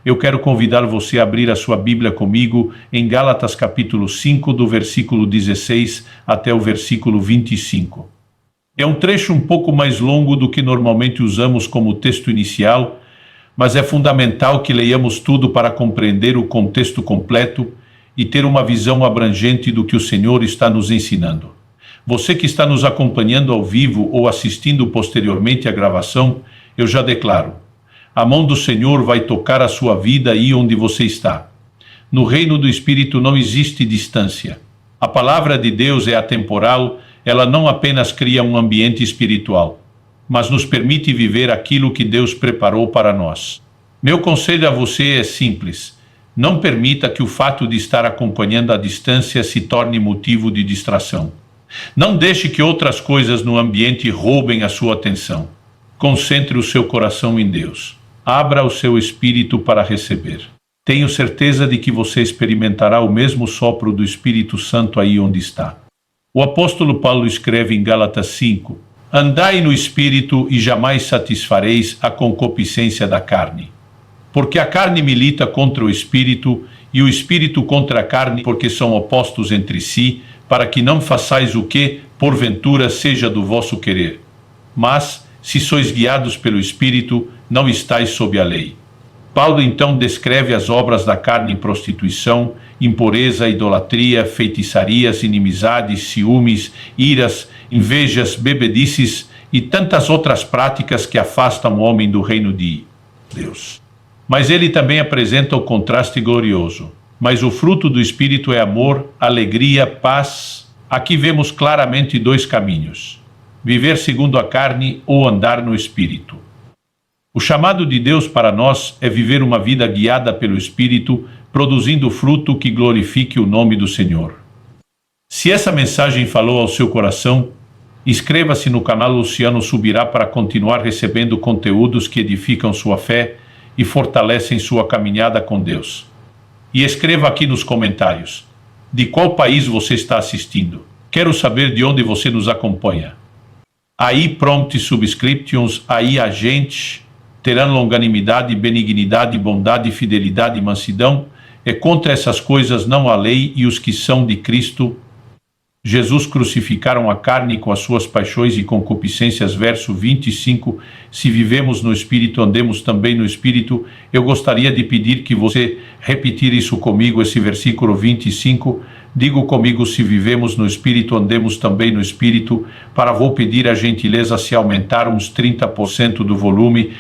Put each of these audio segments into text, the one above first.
eu quero convidar você a abrir a sua Bíblia comigo em Gálatas capítulo 5, do versículo 16 até o versículo 25. É um trecho um pouco mais longo do que normalmente usamos como texto inicial, mas é fundamental que leiamos tudo para compreender o contexto completo e ter uma visão abrangente do que o Senhor está nos ensinando. Você que está nos acompanhando ao vivo ou assistindo posteriormente à gravação, eu já declaro: a mão do Senhor vai tocar a sua vida aí onde você está. No reino do Espírito não existe distância. A palavra de Deus é atemporal, ela não apenas cria um ambiente espiritual, mas nos permite viver aquilo que Deus preparou para nós. Meu conselho a você é simples: não permita que o fato de estar acompanhando à distância se torne motivo de distração. Não deixe que outras coisas no ambiente roubem a sua atenção. Concentre o seu coração em Deus. Abra o seu espírito para receber. Tenho certeza de que você experimentará o mesmo sopro do Espírito Santo aí onde está. O apóstolo Paulo escreve em Gálatas 5: andai no Espírito e jamais satisfareis a concupiscência da carne. Porque a carne milita contra o Espírito e o Espírito contra a carne, porque são opostos entre si, para que não façais o que, porventura, seja do vosso querer. Mas, se sois guiados pelo Espírito, não estáis sob a lei. Paulo então descreve as obras da carne em prostituição, impureza, idolatria, feitiçarias, inimizades, ciúmes, iras, invejas, bebedices e tantas outras práticas que afastam o homem do reino de Deus. Mas ele também apresenta o contraste glorioso. Mas o fruto do Espírito é amor, alegria, paz. Aqui vemos claramente dois caminhos: viver segundo a carne ou andar no Espírito. O chamado de Deus para nós é viver uma vida guiada pelo Espírito, produzindo fruto que glorifique o nome do Senhor. Se essa mensagem falou ao seu coração, inscreva-se no canal Luciano Subirá para continuar recebendo conteúdos que edificam sua fé e fortalecem sua caminhada com Deus. E escreva aqui nos comentários: de qual país você está assistindo? Quero saber de onde você nos acompanha. Aí prompt subscriptions, aí a gente terão longanimidade, benignidade, bondade, fidelidade e mansidão. É contra essas coisas não há lei, e os que são de Cristo Jesus crucificaram a carne com as suas paixões e concupiscências. Verso 25. Se vivemos no Espírito, andemos também no Espírito. Eu gostaria de pedir que você repetir isso comigo, esse versículo 25. Digo comigo: se vivemos no Espírito, andemos também no Espírito. Vou pedir a gentileza se aumentar uns 30% do volume,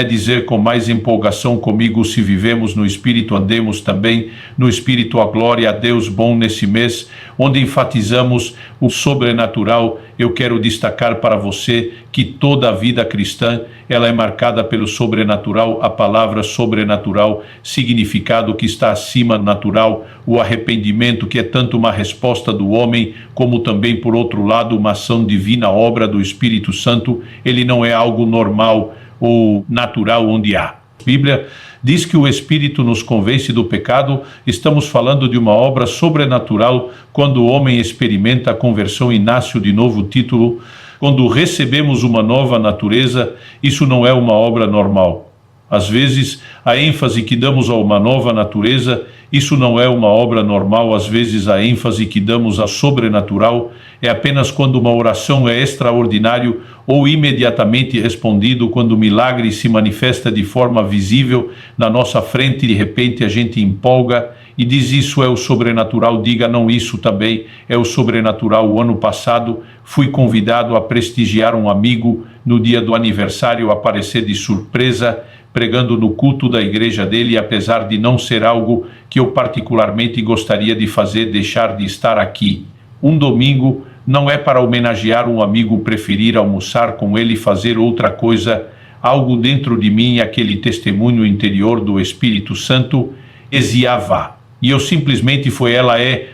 dizer com mais empolgação comigo: se vivemos no Espírito, andemos também no Espírito. A glória a Deus. Bom, nesse mês, onde enfatizamos o sobrenatural, eu quero destacar para você que toda a vida cristã, ela é marcada pelo sobrenatural. A palavra sobrenatural, significado que está acima natural, o arrependimento, que é tanto uma resposta do homem, como também, por outro lado, uma ação divina, obra do Espírito Santo. Ele não é algo normal ou natural onde há. A Bíblia diz que o Espírito nos convence do pecado. Estamos falando de uma obra sobrenatural quando o homem experimenta a conversão e nasce de novo. Título: quando recebemos uma nova natureza. Isso não é uma obra normal. Às vezes, a ênfase que damos a uma nova natureza, isso não é uma obra normal. Às vezes, a ênfase que damos ao sobrenatural é apenas quando uma oração é extraordinário ou imediatamente respondido, quando o milagre se manifesta de forma visível na nossa frente. De repente, a gente empolga e diz: isso é o sobrenatural. Diga: não, isso também é o sobrenatural. O ano passado, fui convidado a prestigiar um amigo no dia do aniversário, aparecer de surpresa, pregando no culto da igreja dele, e apesar de não ser algo que eu particularmente gostaria de fazer, deixar de estar aqui um domingo, não é para homenagear um amigo, preferir almoçar com ele, fazer outra coisa. Algo dentro de mim, aquele testemunho interior do Espírito Santo, exiava. E eu simplesmente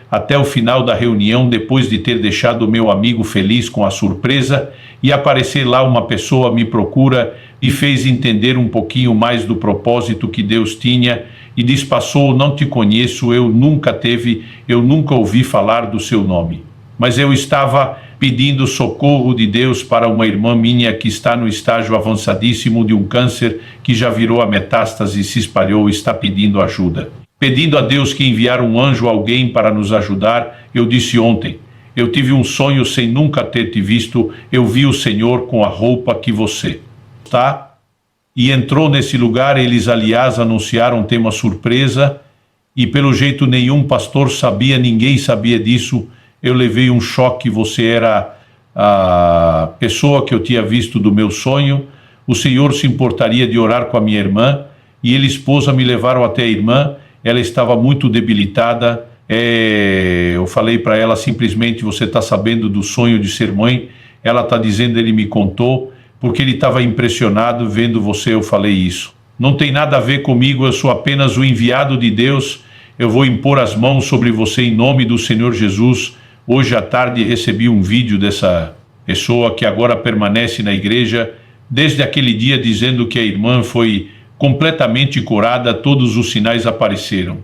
até o final da reunião, depois de ter deixado o meu amigo feliz com a surpresa, e aparecer lá uma pessoa me procura e fez entender um pouquinho mais do propósito que Deus tinha, e diz: passou, não te conheço, eu nunca ouvi falar do seu nome. Mas eu estava pedindo socorro de Deus para uma irmã minha que está no estágio avançadíssimo de um câncer que já virou a metástase e se espalhou e está pedindo ajuda. Pedindo a Deus que enviar um anjo, alguém para nos ajudar, eu disse ontem, eu tive um sonho sem nunca ter te visto, eu vi o Senhor com a roupa que você está, e entrou nesse lugar. Eles, aliás, anunciaram um tema surpresa, e pelo jeito nenhum pastor sabia, ninguém sabia disso. Eu levei um choque, você era a pessoa que eu tinha visto do meu sonho, o Senhor se importaria de orar com a minha irmã, e ele e esposa me levaram até a irmã, ela estava muito debilitada, eu falei para ela simplesmente, você está sabendo do sonho de ser mãe? Ela está dizendo, ele me contou, porque ele estava impressionado vendo você, eu falei isso. Não tem nada a ver comigo, eu sou apenas o enviado de Deus, eu vou impor as mãos sobre você em nome do Senhor Jesus. Hoje à tarde recebi um vídeo dessa pessoa que agora permanece na igreja, desde aquele dia dizendo que a irmã foi completamente curada, todos os sinais apareceram.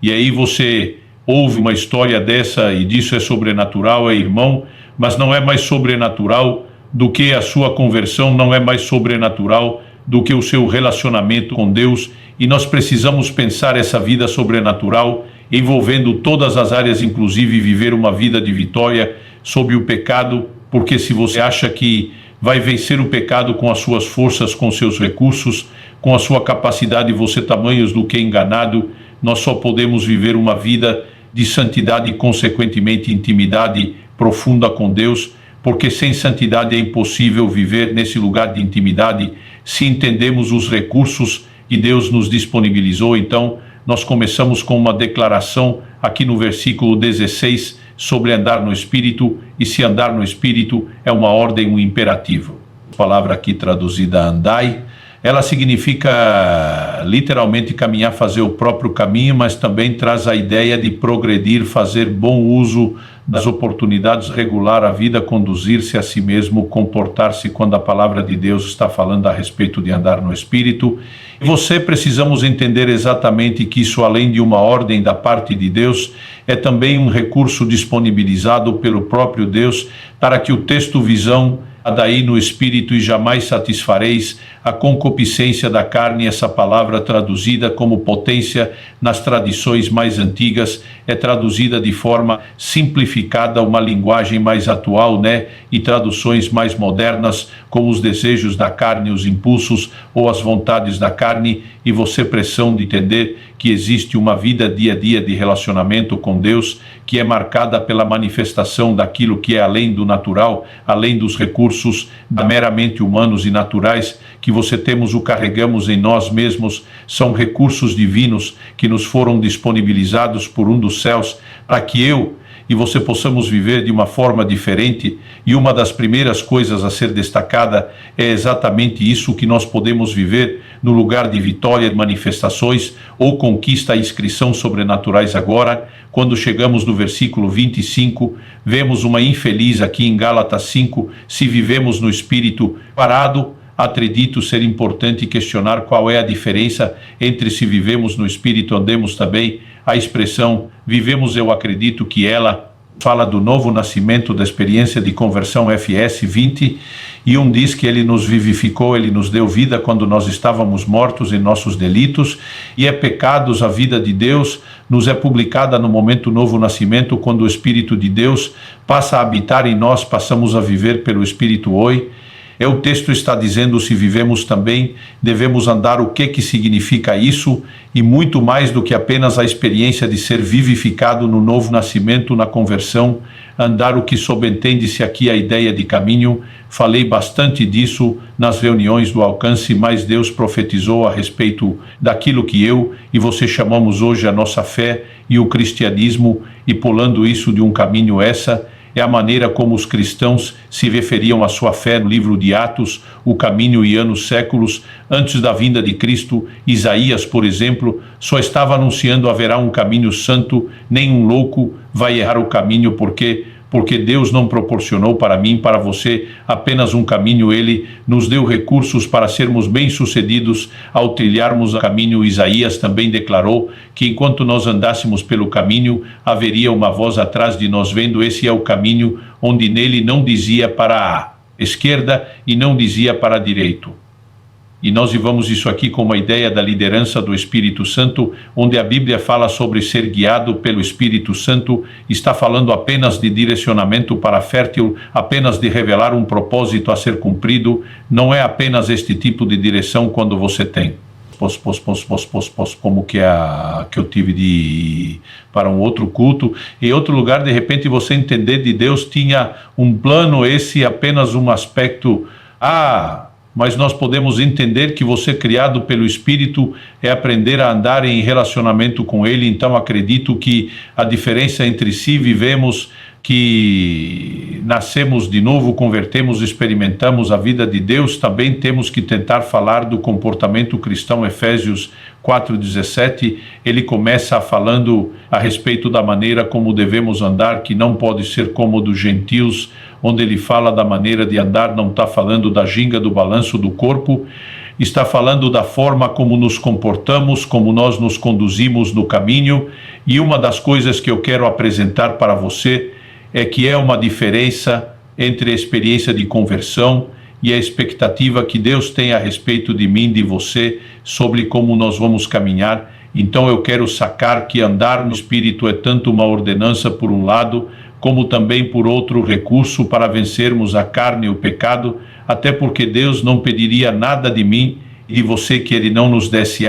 E aí você ouve uma história dessa e disso é sobrenatural, é irmão, mas não é mais sobrenatural do que a sua conversão, não é mais sobrenatural do que o seu relacionamento com Deus, e nós precisamos pensar essa vida sobrenatural, envolvendo todas as áreas, inclusive viver uma vida de vitória sobre o pecado, porque se você acha que vai vencer o pecado com as suas forças, com seus recursos, com a sua capacidade, você tamanhos do que enganado. Nós só podemos viver uma vida de santidade e, consequentemente, intimidade profunda com Deus, porque sem santidade é impossível viver nesse lugar de intimidade se entendemos os recursos que Deus nos disponibilizou. Então, nós começamos com uma declaração aqui no versículo 16 sobre andar no Espírito, e se andar no Espírito é uma ordem, um imperativo. A palavra aqui traduzida andai, ela significa literalmente caminhar, fazer o próprio caminho, mas também traz a ideia de progredir, fazer bom uso das oportunidades, regular a vida, conduzir-se a si mesmo, comportar-se quando a palavra de Deus está falando a respeito de andar no Espírito. E você precisamos entender exatamente que isso, além de uma ordem da parte de Deus, é também um recurso disponibilizado pelo próprio Deus para que o texto visão daí no Espírito e jamais satisfareis a concupiscência da carne. Essa palavra traduzida como potência nas tradições mais antigas é traduzida de forma simplificada, uma linguagem mais atual, e traduções mais modernas como os desejos da carne, os impulsos ou as vontades da carne, e você pressão de entender que existe uma vida dia a dia de relacionamento com Deus que é marcada pela manifestação daquilo que é além do natural, além dos recursos meramente humanos e naturais que você temos ou carregamos em nós mesmos. São recursos divinos que nos foram disponibilizados por um dos céus para que eu e você possamos viver de uma forma diferente, e uma das primeiras coisas a ser destacada é exatamente isso, que nós podemos viver no lugar de vitória, de manifestações ou conquista, a inscrição sobrenaturais. Agora, quando chegamos no versículo 25, vemos uma infeliz aqui em Gálatas 5, se vivemos no Espírito parado. Acredito ser importante questionar qual é a diferença entre se vivemos no Espírito, andemos também. A expressão vivemos, eu acredito que ela fala do novo nascimento, da experiência de conversão. FS 20, e diz que ele nos vivificou, ele nos deu vida quando nós estávamos mortos em nossos delitos, e é pecados. A vida de Deus nos é publicada no momento novo nascimento, quando o Espírito de Deus passa a habitar em nós, passamos a viver pelo Espírito hoje. O texto está dizendo, se vivemos também, devemos andar. O que significa isso? E muito mais do que apenas a experiência de ser vivificado no novo nascimento, na conversão, andar, o que subentende-se aqui a ideia de caminho. Falei bastante disso nas reuniões do Alcance, mas Deus profetizou a respeito daquilo que eu e você chamamos hoje a nossa fé e o cristianismo, e pulando isso de um caminho, essa é a maneira como os cristãos se referiam à sua fé no livro de Atos, o caminho, e anos, séculos antes da vinda de Cristo. Isaías, por exemplo, só estava anunciando: haverá um caminho santo, nenhum louco vai errar o caminho, porque porque Deus não proporcionou para mim, para você, apenas um caminho. Ele nos deu recursos para sermos bem-sucedidos ao trilharmos o caminho. Isaías também declarou que enquanto nós andássemos pelo caminho, haveria uma voz atrás de nós vendo: esse é o caminho, onde nele não dizia para a esquerda e não dizia para a direita. E nós vivamos isso aqui com uma ideia da liderança do Espírito Santo, onde a Bíblia fala sobre ser guiado pelo Espírito Santo, está falando apenas de direcionamento para fértil, apenas de revelar um propósito a ser cumprido. Não é apenas este tipo de direção quando você tem como que eu tive de ir para um outro culto, em outro lugar, de repente você entender de Deus tinha um plano, esse é apenas um aspecto, mas nós podemos entender que você, criado pelo Espírito, é aprender a andar em relacionamento com Ele. Então acredito que a diferença entre si vivemos, que nascemos de novo, convertemos, experimentamos a vida de Deus, também temos que tentar falar do comportamento cristão. Efésios 4:17, ele começa falando a respeito da maneira como devemos andar, que não pode ser como dos gentios, onde ele fala da maneira de andar, não está falando da ginga, do balanço do corpo, está falando da forma como nos comportamos, como nós nos conduzimos no caminho. E uma das coisas que eu quero apresentar para você é que é uma diferença entre a experiência de conversão e a expectativa que Deus tem a respeito de mim, de você, sobre como nós vamos caminhar. Então eu quero sacar que andar no Espírito é tanto uma ordenança por um lado, como também por outro recurso para vencermos a carne e o pecado, até porque Deus não pediria nada de mim e de você que Ele não nos desse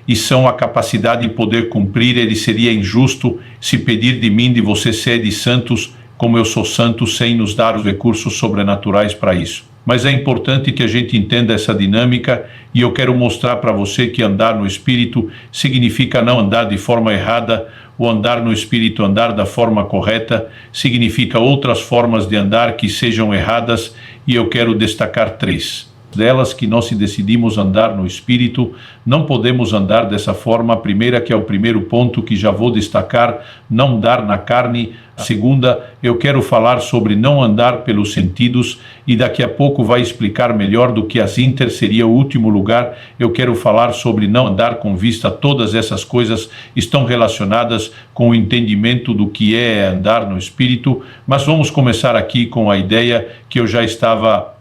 e são a capacidade de poder cumprir. Ele seria injusto se pedir de mim, de você, sede santos, como eu sou santo, sem nos dar os recursos sobrenaturais para isso. Mas é importante que a gente entenda essa dinâmica, e eu quero mostrar para você que andar no Espírito significa não andar de forma errada. O andar no Espírito, andar da forma correta, significa outras formas de andar que sejam erradas, e eu quero destacar 3 delas que nós, se decidimos andar no Espírito, não podemos andar dessa forma. A primeira, que é o primeiro ponto que já vou destacar, não andar na carne. A segunda, eu quero falar sobre não andar pelos sentidos, e daqui a pouco vai explicar melhor do que as inter seria o último lugar. Eu quero falar sobre não andar com vista. Todas essas coisas estão relacionadas com o entendimento do que é andar no Espírito, mas vamos começar aqui com a ideia que eu já estava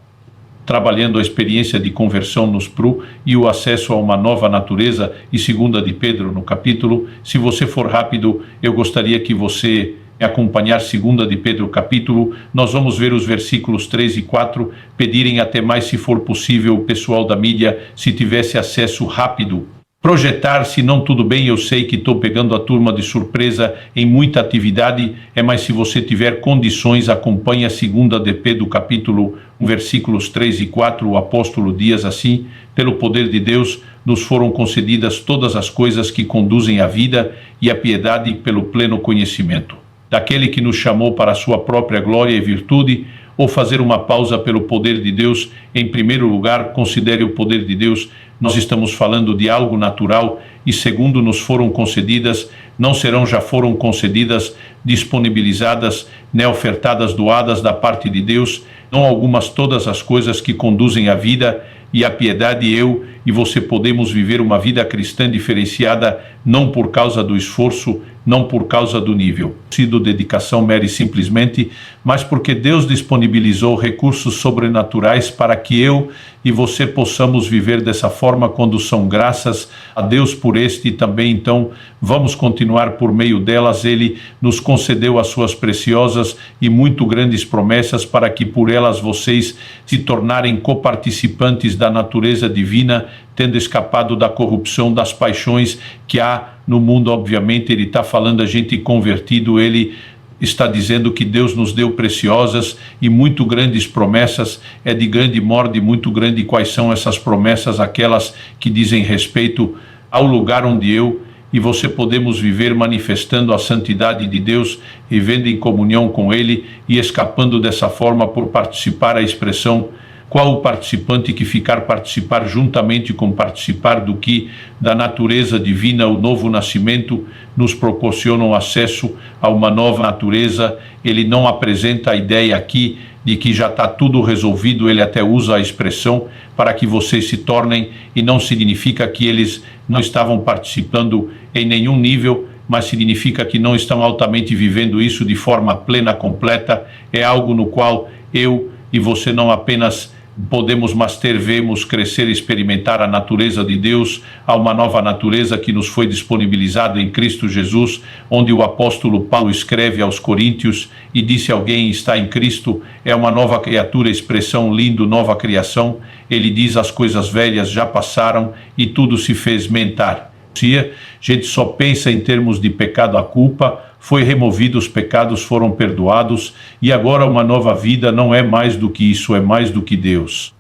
trabalhando a experiência de conversão nos PRU e o acesso a uma nova natureza, e 2 de Pedro no capítulo. Se você for rápido, eu gostaria que você acompanhar 2 de Pedro capítulo. Nós vamos ver os versículos 3 e 4, pedirem até mais, se for possível, o pessoal da mídia, se tivesse acesso rápido, projetar. Se não, tudo bem, eu sei que estou pegando a turma de surpresa em muita atividade, mas se você tiver condições, acompanhe a 2 de Pedro capítulo 1, versículos 3 e 4, o apóstolo diz assim: pelo poder de Deus nos foram concedidas todas as coisas que conduzem à vida e à piedade, pelo pleno conhecimento daquele que nos chamou para a sua própria glória e virtude. Ou fazer uma pausa pelo poder de Deus. Em primeiro lugar, considere o poder de Deus. Nós estamos falando de algo natural. E segundo, nos foram concedidas, não serão, já foram concedidas, disponibilizadas, ofertadas, doadas da parte de Deus, não algumas, todas as coisas que conduzem à vida e à piedade. Eu e você podemos viver uma vida cristã diferenciada, não por causa do esforço, não por causa do nível, sido dedicação mera e simplesmente, mas porque Deus disponibilizou recursos sobrenaturais para que eu e você possamos viver dessa forma, quando são graças a Deus por este. E também, então, vamos continuar por meio delas. Ele nos concedeu as suas preciosas e muito grandes promessas, para que por elas vocês se tornarem coparticipantes da natureza divina, tendo escapado da corrupção das paixões que há no mundo. Obviamente ele está falando a gente convertido, ele está dizendo que Deus nos deu preciosas e muito grandes promessas. É de grande modo, muito grande. Quais são essas promessas? Aquelas que dizem respeito ao lugar onde eu e você podemos viver manifestando a santidade de Deus, vivendo em comunhão com Ele e escapando dessa forma por participar. A expressão Qual o participante que participar juntamente com participar do que da natureza divina, o novo nascimento, nos proporcionam acesso a uma nova natureza. Ele não apresenta a ideia aqui de que já está tudo resolvido, ele até usa a expressão para que vocês se tornem, e não significa que eles não estavam participando em nenhum nível, mas significa que não estão altamente vivendo isso de forma plena, completa. É algo no qual eu e você não apenas podemos, mas vemos crescer e experimentar a natureza de Deus, há uma nova natureza que nos foi disponibilizada em Cristo Jesus, onde o apóstolo Paulo escreve aos Coríntios e disse: alguém está em Cristo, é uma nova criatura, expressão lindo, nova criação. Ele diz: as coisas velhas já passaram e tudo se fez mentar. A gente só pensa em termos de pecado, a culpa foi removida, os pecados foram perdoados e agora uma nova vida não é mais do que isso, é mais do que Deus.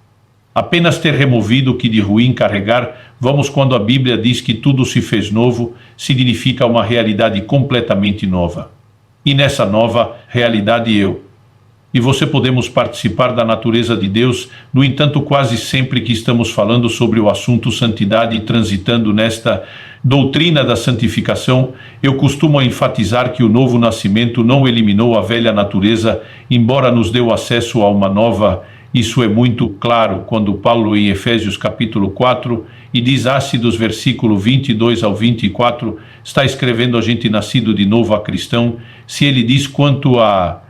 Apenas ter removido o que de ruim carregar, vamos, quando a Bíblia diz que tudo se fez novo, significa uma realidade completamente nova. E nessa nova realidade eu e você podemos participar da natureza de Deus. No entanto, quase sempre que estamos falando sobre o assunto santidade e transitando nesta doutrina da santificação, eu costumo enfatizar que o novo nascimento não eliminou a velha natureza, embora nos deu acesso a uma nova. Isso é muito claro quando Paulo, em Efésios capítulo 4, e diz dos versículo 22 ao 24, está escrevendo a gente nascido de novo a cristão. Se ele diz quanto a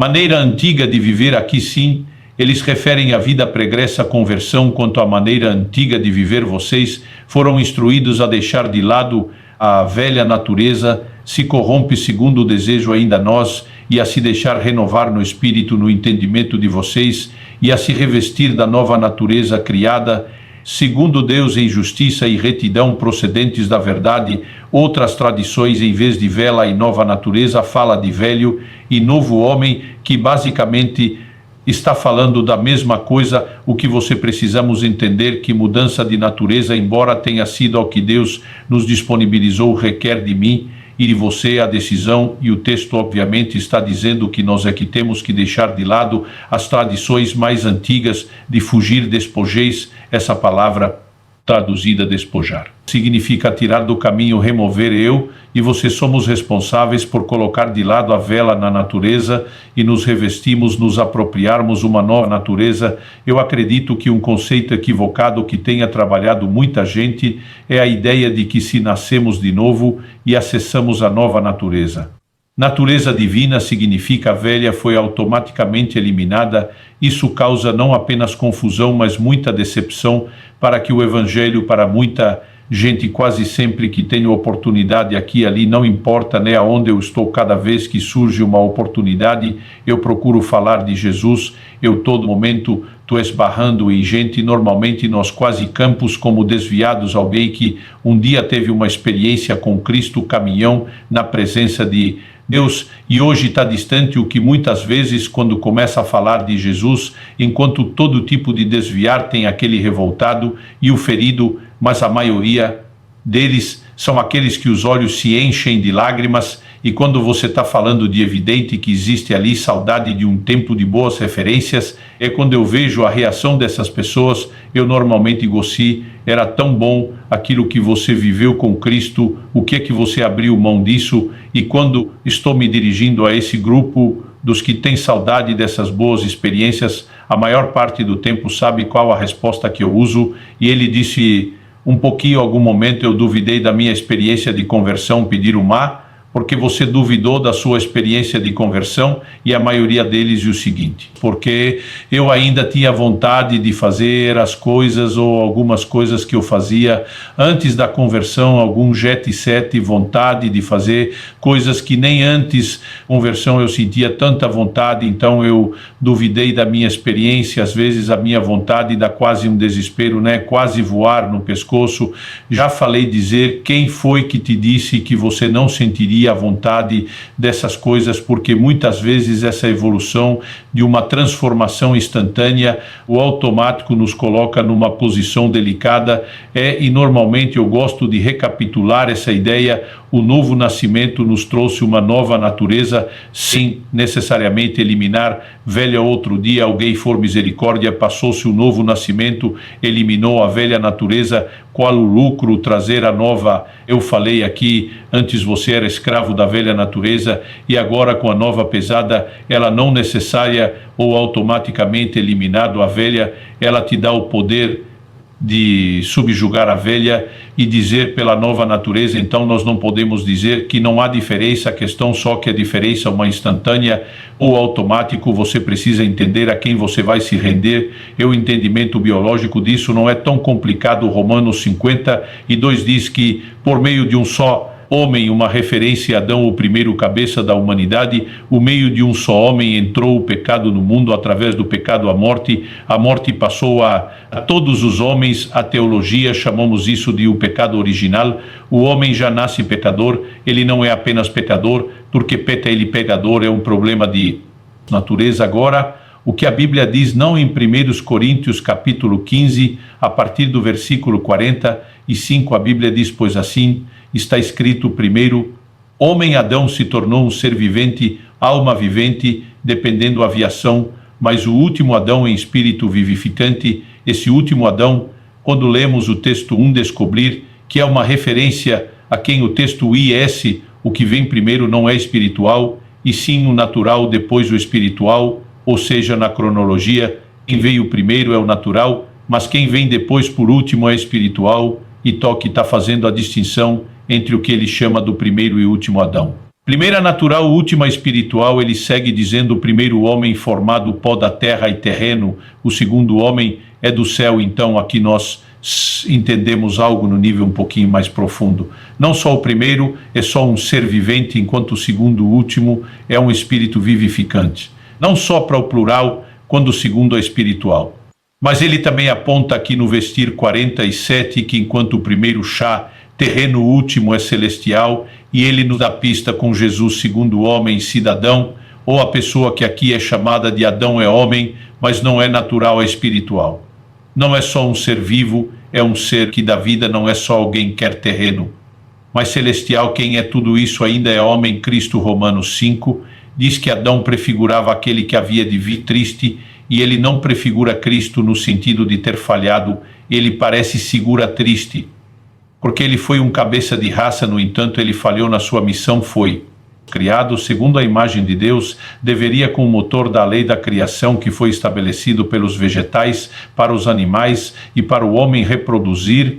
maneira antiga de viver, aqui sim, eles referem à vida pregressa, conversão. Quanto à maneira antiga de viver, vocês foram instruídos a deixar de lado a velha natureza, se corrompe segundo o desejo ainda nós, e a se deixar renovar no espírito, no entendimento de vocês, e a se revestir da nova natureza criada segundo Deus em justiça e retidão, procedentes da verdade. Outras tradições, em vez de velha e nova natureza, fala de velho e novo homem, que basicamente está falando da mesma coisa. O que você precisamos entender que mudança de natureza, embora tenha sido ao que Deus nos disponibilizou, requer de mim e de você a decisão, e o texto obviamente está dizendo que nós é que temos que deixar de lado as tradições mais antigas, de fugir, despojeis. Essa palavra traduzida despojar significa tirar do caminho, remover. Eu e você somos responsáveis por colocar de lado a velha na natureza e nos revestimos, nos apropriarmos uma nova natureza. Eu acredito que um conceito equivocado que tenha trabalhado muita gente é a ideia de que se nascemos de novo e acessamos a nova natureza. Natureza divina significa a velha foi automaticamente eliminada. Isso causa não apenas confusão, mas muita decepção para que o evangelho, para muita gente, quase sempre que tenho oportunidade aqui e ali, não importa aonde eu estou, cada vez que surge uma oportunidade, eu procuro falar de Jesus. Eu todo momento estou esbarrando em gente, normalmente nós quase campos como desviados, alguém que um dia teve uma experiência com Cristo, caminhão na presença de Deus, e hoje está distante, o que muitas vezes, quando começa a falar de Jesus, enquanto todo tipo de desviar tem aquele revoltado e o ferido, mas a maioria deles são aqueles que os olhos se enchem de lágrimas, e quando você está falando de evidente que existe ali saudade de um tempo de boas referências, é quando eu vejo a reação dessas pessoas. Eu normalmente gosto, era tão bom aquilo que você viveu com Cristo, o que é que você abriu mão disso? E quando estou me dirigindo a esse grupo dos que têm saudade dessas boas experiências, a maior parte do tempo sabe qual a resposta que eu uso, e ele disse um pouquinho, algum momento eu duvidei da minha experiência de conversão, pedir uma, porque você duvidou da sua experiência de conversão, e a maioria deles o seguinte: porque eu ainda tinha vontade de fazer as coisas ou algumas coisas que eu fazia antes da conversão, algum jet set, vontade de fazer coisas que nem antes conversão eu sentia tanta vontade, então eu duvidei da minha experiência. Às vezes a minha vontade dá quase um desespero, quase voar no pescoço. Já falei dizer: quem foi que te disse que você não sentiria queria, a vontade dessas coisas, porque muitas vezes essa evolução de uma transformação instantânea, o automático nos coloca numa posição delicada, e normalmente eu gosto de recapitular essa ideia. O novo nascimento nos trouxe uma nova natureza, sem necessariamente eliminar velha. Outro dia, alguém for misericórdia, passou-se o novo nascimento, eliminou a velha natureza. Qual o lucro trazer a nova? Eu falei aqui, antes você era escravo da velha natureza, e agora com a nova pesada, ela não necessária ou automaticamente eliminado a velha, ela te dá o poder de subjugar a velha e dizer pela nova natureza. Então nós não podemos dizer que não há diferença, a questão só que a diferença é uma instantânea ou automático. Você precisa entender a quem você vai se render, e o entendimento biológico disso não é tão complicado. Romanos 52 diz que por meio de um só homem, uma referência a Adão, o primeiro cabeça da humanidade, o meio de um só homem entrou o pecado no mundo, através do pecado a morte passou a todos os homens. A teologia chamamos isso de o pecado original. O homem já nasce pecador, ele não é apenas pecador, porque ele pecador é um problema de natureza. Agora, o que a Bíblia diz, não em 1 Coríntios capítulo 15, a partir do versículo 45, a Bíblia diz: pois assim está escrito, primeiro homem Adão se tornou um ser vivente, alma vivente, dependendo da aviação, mas o último Adão em espírito vivificante. Esse último Adão, quando lemos o texto 1, descobrir que é uma referência a quem o texto IS, o que vem primeiro não é espiritual, e sim o natural, depois o espiritual, ou seja, na cronologia, quem veio primeiro é o natural, mas quem vem depois por último é espiritual. E Toque está fazendo a distinção entre o que ele chama do primeiro e último Adão. Primeira natural, última espiritual. Ele segue dizendo: o primeiro homem formado pó da terra e terreno, o segundo homem é do céu. Então aqui nós entendemos algo no nível um pouquinho mais profundo. Não só o primeiro é só um ser vivente, enquanto o segundo, o último, é um espírito vivificante. Não só para o plural, quando o segundo é espiritual. Mas ele também aponta aqui no vestir 47 que enquanto o primeiro chá terreno, o último é celestial, e ele nos dá pista com Jesus, segundo homem, cidadão, ou a pessoa que aqui é chamada de Adão é homem, mas não é natural, é espiritual. Não é só um ser vivo, é um ser que dá vida, não é só alguém que quer terreno. Mas celestial, quem é tudo isso ainda é homem. Cristo, Romanos 5, diz que Adão prefigurava aquele que havia de vir triste, e ele não prefigura Cristo no sentido de ter falhado, ele parece segura triste, porque ele foi um cabeça de raça. No entanto, ele falhou na sua missão. Foi criado segundo a imagem de Deus, deveria, com o motor da lei da criação que foi estabelecido pelos vegetais, para os animais e para o homem reproduzir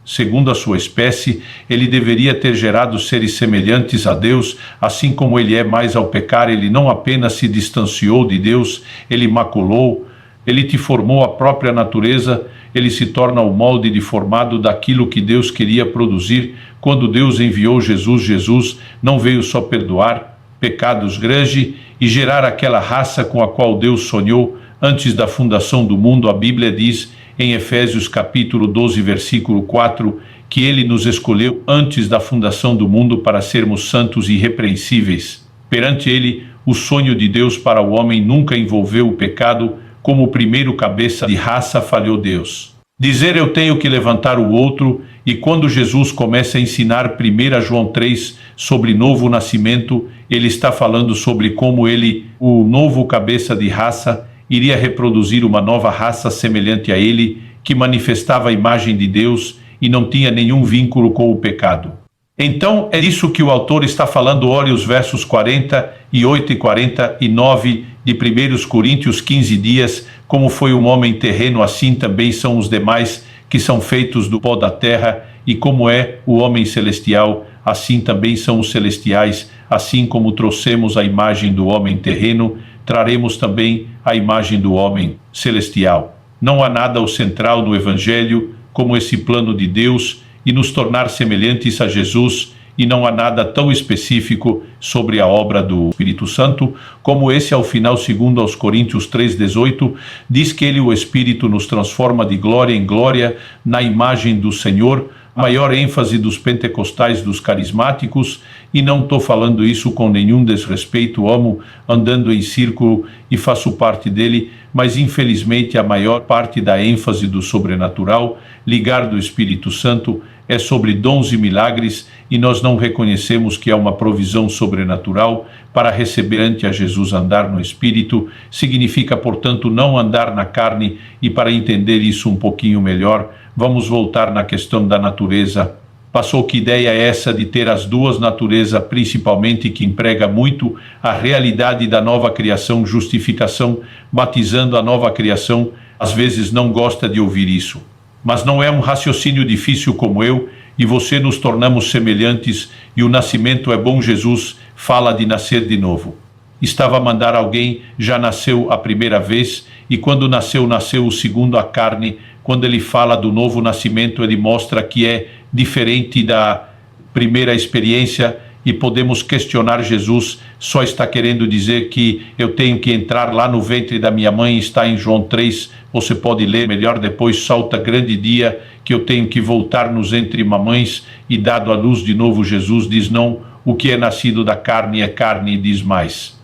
segundo a sua espécie, ele deveria ter gerado seres semelhantes a Deus, assim como ele é. Mais ao pecar, ele não apenas se distanciou de Deus, ele maculou, ele te formou a própria natureza, ele se torna o molde deformado daquilo que Deus queria produzir. Quando Deus enviou Jesus, Jesus não veio só perdoar pecados grandes e gerar aquela raça com a qual Deus sonhou antes da fundação do mundo. A Bíblia diz em Efésios capítulo 12, versículo 4, que ele nos escolheu antes da fundação do mundo para sermos santos e irrepreensíveis. Perante ele, o sonho de Deus para o homem nunca envolveu o pecado. Como o primeiro cabeça de raça, falhou Deus. Dizer eu tenho que levantar o outro, e quando Jesus começa a ensinar 1 João 3 sobre novo nascimento, ele está falando sobre como ele, o novo cabeça de raça, iria reproduzir uma nova raça semelhante a ele, que manifestava a imagem de Deus e não tinha nenhum vínculo com o pecado. Então é disso que o autor está falando. Olhe os versos 48 e 49 de 1 Coríntios 15 dias, como foi um homem terreno, assim também são os demais que são feitos do pó da terra, e como é o homem celestial, assim também são os celestiais. Assim como trouxemos a imagem do homem terreno, traremos também a imagem do homem celestial. Não há nada o central no Evangelho como esse plano de Deus e nos tornar semelhantes a Jesus, e não há nada tão específico sobre a obra do Espírito Santo como esse. Ao final, segundo aos Coríntios 3,18, diz que ele, o Espírito, nos transforma de glória em glória na imagem do Senhor, a maior ênfase dos pentecostais, dos carismáticos, e não estou falando isso com nenhum desrespeito, amo andando em círculo e faço parte dele, mas infelizmente a maior parte da ênfase do sobrenatural, ligar do Espírito Santo, é sobre dons e milagres, e nós não reconhecemos que há uma provisão sobrenatural para receber ante a Jesus. Andar no Espírito significa, portanto, não andar na carne, e para entender isso um pouquinho melhor, vamos voltar na questão da natureza. Passou que ideia é essa de ter as duas naturezas, principalmente, que emprega muito a realidade da nova criação, justificação, batizando a nova criação, às vezes não gosta de ouvir isso. Mas não é um raciocínio difícil como eu e você nos tornamos semelhantes, e o nascimento é bom. Jesus fala de nascer de novo. Estava a mandar alguém, já nasceu a primeira vez, e quando nasceu, nasceu o segundo, a carne. Quando ele fala do novo nascimento, ele mostra que é diferente da primeira experiência, e podemos questionar: Jesus só está querendo dizer que eu tenho que entrar lá no ventre da minha mãe? Está em João 3, você pode ler melhor depois. Salta grande dia que eu tenho que voltar nos entre mamães e dado à luz de novo. Jesus diz não, o que é nascido da carne é carne, e diz mais.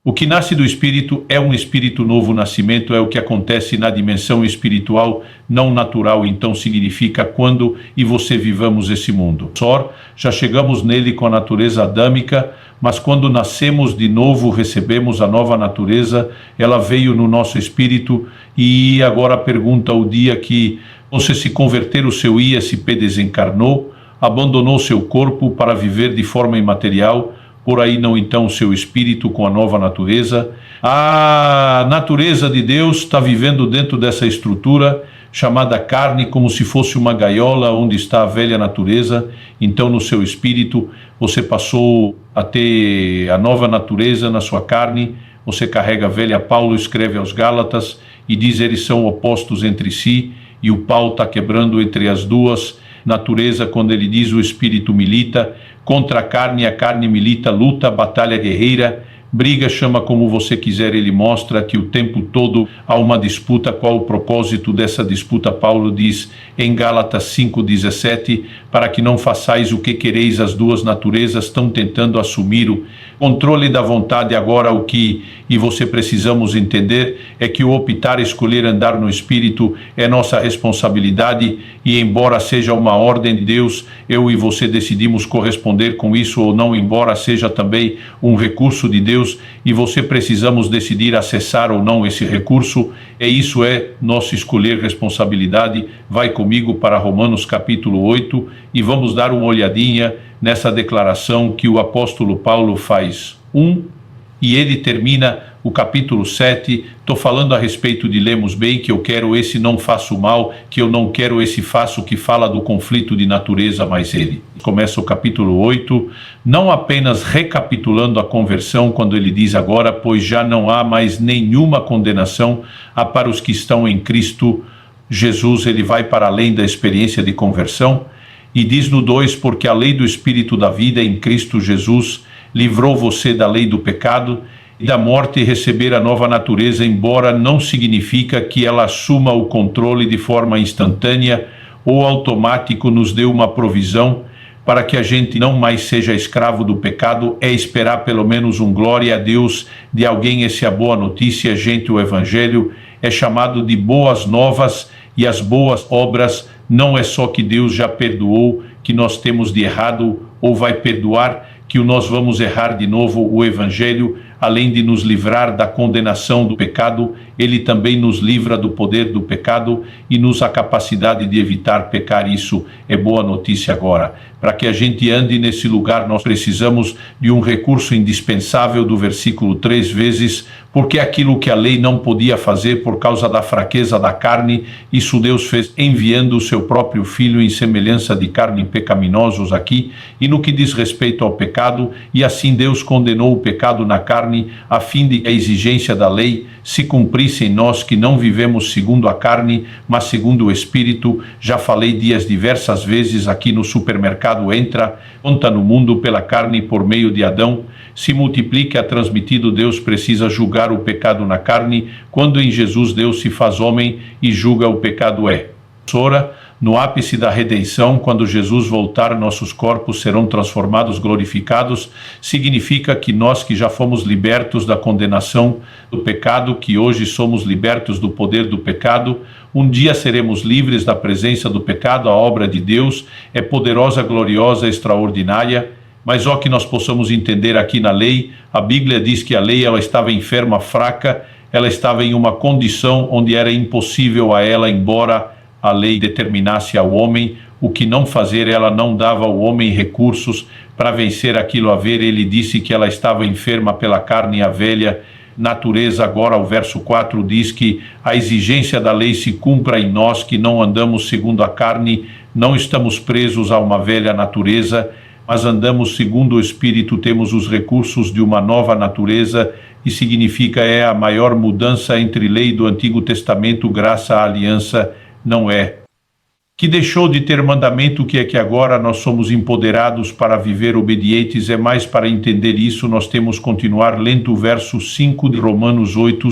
O que nasce do Espírito é um Espírito novo. Nascimento é o que acontece na dimensão espiritual, não natural. Então significa quando e você vivamos esse mundo. Só já chegamos nele com a natureza adâmica, mas quando nascemos de novo, recebemos a nova natureza, ela veio no nosso espírito. E agora pergunta: o dia que você se converter, o seu ISP desencarnou, abandonou seu corpo para viver de forma imaterial. Por aí não então o seu espírito com a nova natureza. A natureza de Deus está vivendo dentro dessa estrutura chamada carne, como se fosse uma gaiola onde está a velha natureza. Então no seu espírito você passou a ter a nova natureza na sua carne. Você carrega a velha. Paulo escreve aos Gálatas e diz: eles são opostos entre si, e o pau está quebrando entre as duas natureza, quando ele diz: o espírito milita contra a carne milita, luta, batalha guerreira, briga, chama como você quiser. Ele mostra que o tempo todo há uma disputa. Qual o propósito dessa disputa? Paulo diz em Gálatas 5,17: para que não façais o que quereis. As duas naturezas estão tentando assumir o controle da vontade. Agora o que e você precisamos entender é que o optar, escolher andar no Espírito é nossa responsabilidade, e embora seja uma ordem de Deus, eu e você decidimos corresponder com isso ou não. Embora seja também um recurso de Deus, e você precisamos decidir acessar ou não esse recurso. Isso é nosso escolher, responsabilidade. Vai comigo para Romanos capítulo 8 e vamos dar uma olhadinha nessa declaração que o apóstolo Paulo faz. E ele termina o capítulo 7, estou falando a respeito de lemos bem, que eu quero esse não faço mal, que eu não quero esse faço, que fala do conflito de natureza, mas ele começa o capítulo 8, não apenas recapitulando a conversão, quando ele diz agora, pois já não há mais nenhuma condenação para os que estão em Cristo Jesus. Ele vai para além da experiência de conversão e diz no 2, porque a lei do Espírito da vida em Cristo Jesus livrou você da lei do pecado e da morte, e receber a nova natureza, embora não significa que ela assuma o controle de forma instantânea ou automático, nos deu uma provisão para que a gente não mais seja escravo do pecado. É esperar pelo menos glória a Deus de alguém. Essa é a boa notícia, gente. O Evangelho é chamado de boas novas, e as boas obras não é só que Deus já perdoou, que nós temos de errado ou vai perdoar, que nós vamos errar de novo. O Evangelho, além de nos livrar da condenação do pecado, ele também nos livra do poder do pecado e nos a capacidade de evitar pecar. Isso é boa notícia. Agora, para que a gente ande nesse lugar, nós precisamos de um recurso indispensável do versículo 3 vezes, porque aquilo que a lei não podia fazer por causa da fraqueza da carne, isso Deus fez enviando o seu próprio Filho em semelhança de carne, pecaminosos aqui, e no que diz respeito ao pecado, e assim Deus condenou o pecado na carne, a fim de que a exigência da lei se cumprisse em nós, que não vivemos segundo a carne, mas segundo o Espírito. Já falei dias diversas vezes aqui no supermercado, entra no mundo pela carne por meio de Adão, se multiplica, é transmitido. Deus precisa julgar o pecado na carne, quando em Jesus Deus se faz homem e julga o pecado. No ápice da redenção, quando Jesus voltar, nossos corpos serão transformados, glorificados. Significa que nós que já fomos libertos da condenação do pecado, que hoje somos libertos do poder do pecado, um dia seremos livres da presença do pecado. A obra de Deus é poderosa, gloriosa, extraordinária. Mas ó que nós possamos entender aqui na lei, a Bíblia diz que a lei ela estava enferma, fraca, ela estava em uma condição onde era impossível a ela, embora a lei determinasse ao homem o que não fazer, ela não dava ao homem recursos para vencer aquilo a ver. Ele disse que ela estava enferma pela carne e a velha natureza. Agora o verso 4 diz que a exigência da lei se cumpra em nós, que não andamos segundo a carne, não estamos presos a uma velha natureza, mas andamos segundo o Espírito, temos os recursos de uma nova natureza, e significa é a maior mudança entre lei do Antigo Testamento, graça à aliança, não é que deixou de ter mandamento, que é que agora nós somos empoderados para viver obedientes. É mais para entender isso, nós temos que continuar lendo o verso 5 de Romanos 8,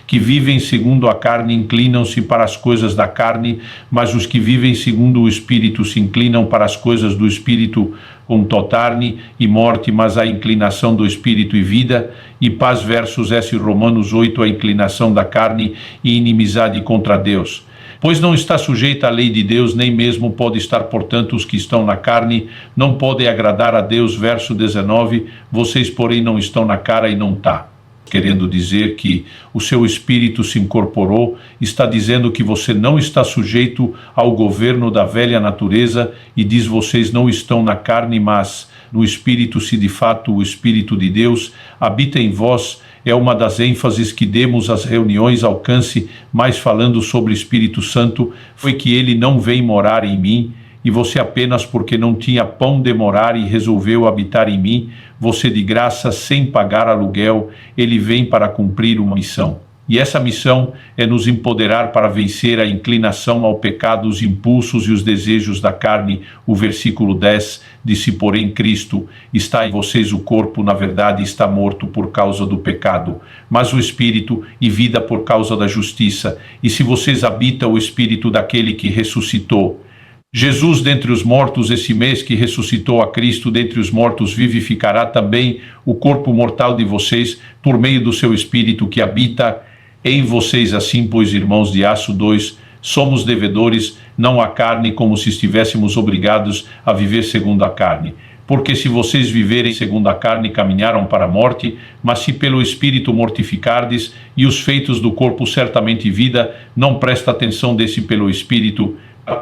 que vivem segundo a carne inclinam-se para as coisas da carne, mas os que vivem segundo o Espírito se inclinam para as coisas do Espírito, com carne e morte, mas a inclinação do Espírito e vida e paz. Versos S. Romanos 8, a inclinação da carne e inimizade contra Deus. Pois não está sujeita à lei de Deus, nem mesmo pode estar, portanto, os que estão na carne, não podem agradar a Deus. Verso 19, vocês, porém, não estão na carne e não está. Querendo dizer que o seu espírito se incorporou, está dizendo que você não está sujeito ao governo da velha natureza, e diz vocês não estão na carne, mas no espírito, se de fato o Espírito de Deus habita em vós. É uma das ênfases que demos às reuniões Alcance, mais falando sobre o Espírito Santo, foi que ele não vem morar em mim, e você apenas porque não tinha pão de morar e resolveu habitar em mim, você de graça, sem pagar aluguel, ele vem para cumprir uma missão. E essa missão é nos empoderar para vencer a inclinação ao pecado, os impulsos e os desejos da carne. O versículo 10 diz: se porém Cristo está em vocês, o corpo, na verdade, está morto por causa do pecado, mas o Espírito e vida por causa da justiça. E se vocês habitam o Espírito daquele que ressuscitou Jesus dentre os mortos, esse mês que ressuscitou a Cristo dentre os mortos, vivificará também o corpo mortal de vocês por meio do seu Espírito que habita em vocês. Assim, pois, irmãos, de Aço 2, somos devedores, não à carne, como se estivéssemos obrigados a viver segundo a carne. Porque se vocês viverem segundo a carne, caminharam para a morte, mas se pelo Espírito mortificardes, e os feitos do corpo certamente vida, não presta atenção desse pelo Espírito,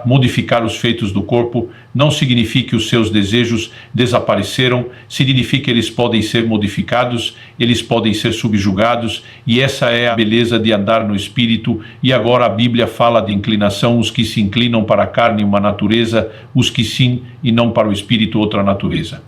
modificar os feitos do corpo, não significa que os seus desejos desapareceram, significa que eles podem ser modificados, eles podem ser subjugados, e essa é a beleza de andar no Espírito. E agora a Bíblia fala de inclinação, os que se inclinam para a carne, uma natureza, os que sim e não para o Espírito, outra natureza.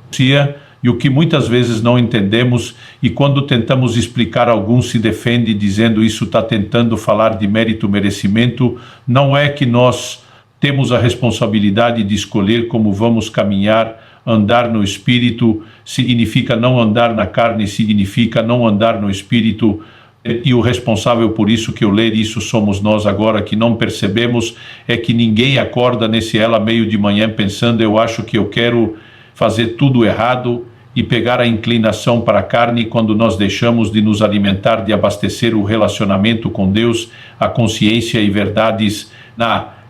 E o que muitas vezes não entendemos, e quando tentamos explicar, alguns se defendem dizendo isso está tentando falar de mérito, merecimento. Não é que nós temos a responsabilidade de escolher como vamos caminhar. Andar no Espírito significa não andar na carne, significa não andar no Espírito, e o responsável por isso, que eu ler isso, somos nós agora, que não percebemos. É que ninguém acorda nesse ela meio de manhã pensando, eu acho que eu quero fazer tudo errado, e pegar a inclinação para a carne. Quando nós deixamos de nos alimentar, de abastecer o relacionamento com Deus, a consciência e verdades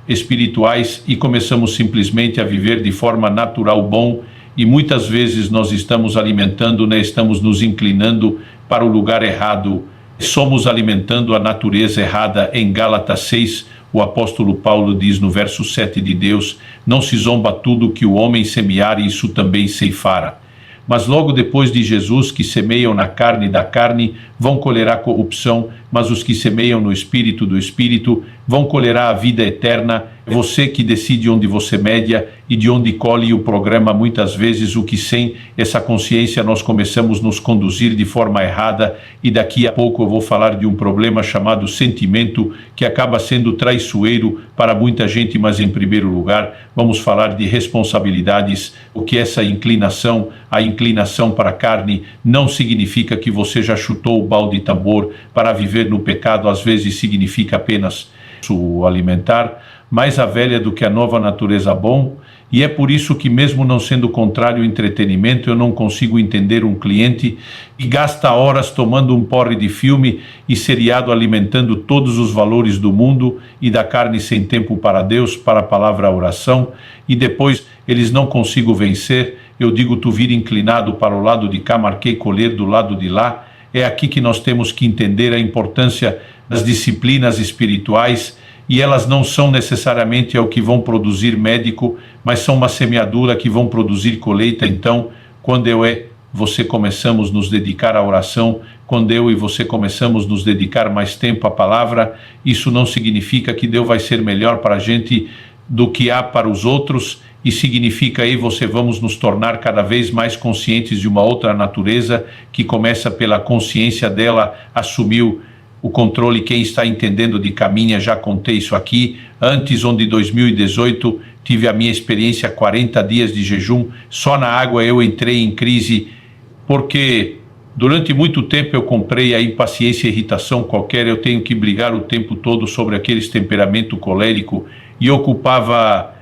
espirituais, e começamos simplesmente a viver de forma natural bom, e muitas vezes nós estamos alimentando, estamos nos inclinando para o lugar errado, somos alimentando a natureza errada. Em Gálatas 6, o apóstolo Paulo diz no verso 7 de Deus: não se zomba tudo que o homem semear, isso também ceifará. Mas logo depois de Jesus, que semeiam na carne da carne vão colher a corrupção, mas os que semeiam no Espírito do Espírito vão colher a vida eterna. É você que decide onde você media e de onde colhe o programa. Muitas vezes o que sem essa consciência nós começamos a nos conduzir de forma errada, e daqui a pouco eu vou falar de um problema chamado sentimento, que acaba sendo traiçoeiro para muita gente. Mas em primeiro lugar vamos falar de responsabilidades, o que essa inclinação, a inclinação para a carne, não significa que você já chutou o balde de tambor para viver no pecado. Às vezes significa apenas o alimentar, mais a velha do que a nova natureza bom, e é por isso que, mesmo não sendo contrário ao entretenimento, eu não consigo entender um cliente que gasta horas tomando um porre de filme e seriado alimentando todos os valores do mundo e da carne sem tempo para Deus, para a palavra a oração, e depois eles não consigo vencer. Eu digo, tu vira inclinado para o lado de cá, marquei colher do lado de lá. É aqui que nós temos que entender a importância das disciplinas espirituais, e elas não são necessariamente o que vão produzir médico, mas são uma semeadura que vão produzir colheita. Então, quando eu e você começamos a nos dedicar à oração, quando eu e você começamos a nos dedicar mais tempo à palavra, isso não significa que Deus vai ser melhor para a gente do que há para os outros, e significa aí você vamos nos tornar cada vez mais conscientes de uma outra natureza que começa pela consciência dela, assumiu o controle. Quem está entendendo de caminha, já contei isso aqui, antes, onde 2018 tive a minha experiência 40 dias de jejum, só na água eu entrei em crise, porque durante muito tempo eu comprei a impaciência e irritação qualquer, eu tenho que brigar o tempo todo sobre aqueles temperamento colérico, e ocupava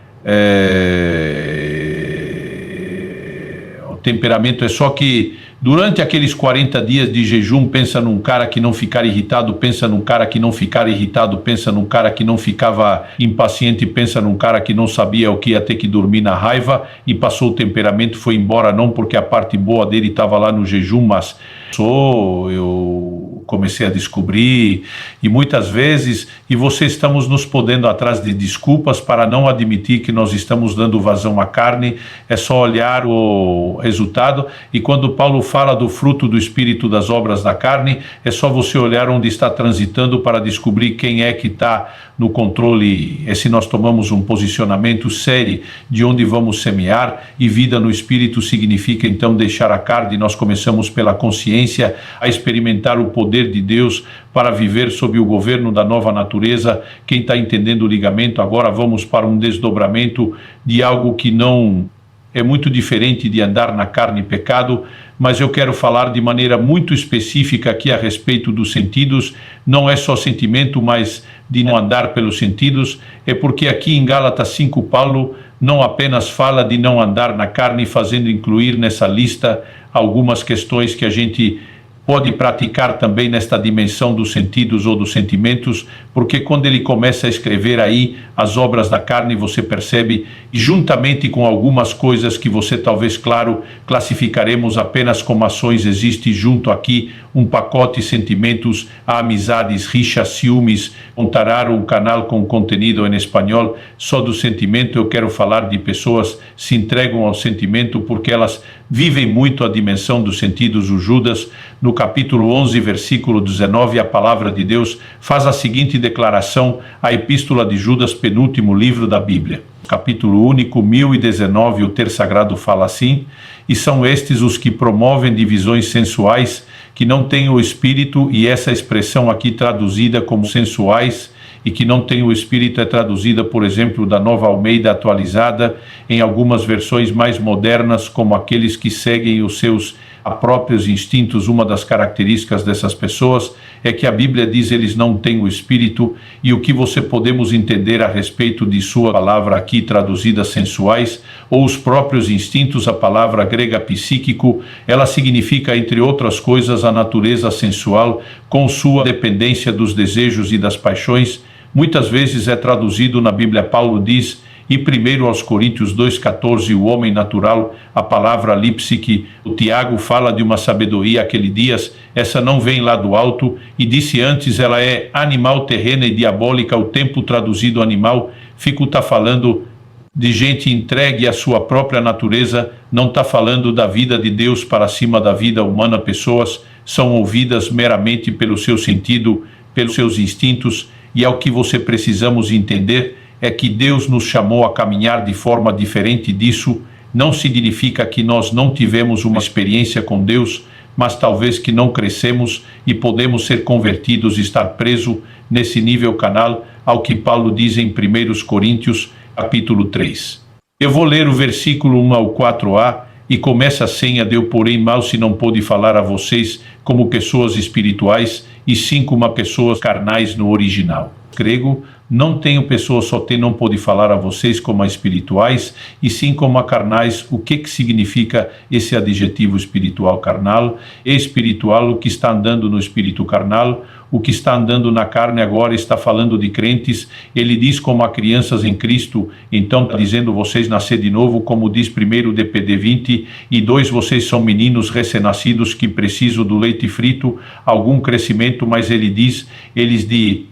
o temperamento. É só que durante aqueles 40 dias de jejum, pensa num cara que não ficar irritado, pensa num cara que não ficar irritado, pensa num cara que não ficava impaciente, pensa num cara que não sabia o que ia ter que dormir na raiva, e passou o temperamento, foi embora, não porque a parte boa dele estava lá no jejum, mas eu comecei a descobrir, e muitas vezes, e você estamos nos podendo atrás de desculpas para não admitir que nós estamos dando vazão à carne. É só olhar o resultado, e quando Paulo fala do fruto do Espírito das obras da carne, é só você olhar onde está transitando para descobrir quem é que está no controle. É se nós tomamos um posicionamento sério de onde vamos semear, e vida no Espírito significa então deixar a carne. Nós começamos pela consciência a experimentar o poder de Deus para viver sob o governo da nova natureza. Quem está entendendo o ligamento, agora vamos para um desdobramento de algo que não é muito diferente de andar na carne e pecado, mas eu quero falar de maneira muito específica aqui a respeito dos sentidos. Não é só sentimento, mas de não andar pelos sentidos. É porque aqui em Gálatas 5, Paulo não apenas fala de não andar na carne, fazendo incluir nessa lista algumas questões que a gente pode praticar também nesta dimensão dos sentidos ou dos sentimentos, porque quando ele começa a escrever aí as obras da carne, você percebe, juntamente com algumas coisas que você talvez, claro, classificaremos apenas como ações, existe junto aqui um pacote de sentimentos, amizades, rixas, ciúmes. Montar um canal com conteúdo em espanhol só do sentimento. Eu quero falar de pessoas que se entregam ao sentimento porque elas vivem muito a dimensão dos sentidos. O Judas, no capítulo 11, versículo 19, a palavra de Deus faz a seguinte declaração, a epístola de Judas, penúltimo livro da Bíblia. Capítulo único, 1019, o texto sagrado fala assim: e são estes os que promovem divisões sensuais, que não têm o Espírito, e essa expressão aqui traduzida como sensuais, e que não tem o Espírito, é traduzida, por exemplo, da Nova Almeida atualizada, em algumas versões mais modernas, como aqueles que seguem os seus próprios instintos. Uma das características dessas pessoas é que a Bíblia diz eles não têm o Espírito, e o que você podemos entender a respeito de sua palavra aqui traduzida sensuais, ou os próprios instintos, a palavra grega psíquico, ela significa, entre outras coisas, a natureza sensual, com sua dependência dos desejos e das paixões. Muitas vezes é traduzido na Bíblia, Paulo diz, e 1 aos Coríntios 2,14, o homem natural, a palavra lipsique. O Tiago fala de uma sabedoria aquele dias, essa não vem lá do alto, e disse antes, ela é animal, terrena e diabólica. O tempo traduzido animal, está falando de gente entregue à sua própria natureza, não está falando da vida de Deus para cima da vida humana. Pessoas são ouvidas meramente pelo seu sentido, pelos seus instintos, e é o que você precisamos entender, é que Deus nos chamou a caminhar de forma diferente disso. Não significa que nós não tivemos uma experiência com Deus, mas talvez que não crescemos e podemos ser convertidos e estar preso nesse nível canal ao que Paulo diz em 1 Coríntios, capítulo 3. Eu vou ler o versículo 1 ao 4a, e começa assim: eu porém mal se não pôde falar a vocês como pessoas espirituais, e sim como pessoas carnais no original. Grego, Não tenho pessoas não pode falar a vocês como a espirituais, e sim como a carnais. O que significa esse adjetivo espiritual carnal? É espiritual o que está andando no espírito carnal, o que está andando na carne agora está falando de crentes. Ele diz como a crianças em Cristo, então está dizendo vocês nascer de novo, como diz 1 DPD 20, e 2, vocês são meninos recém-nascidos que precisam do leite frito, algum crescimento, mas ele diz, eles de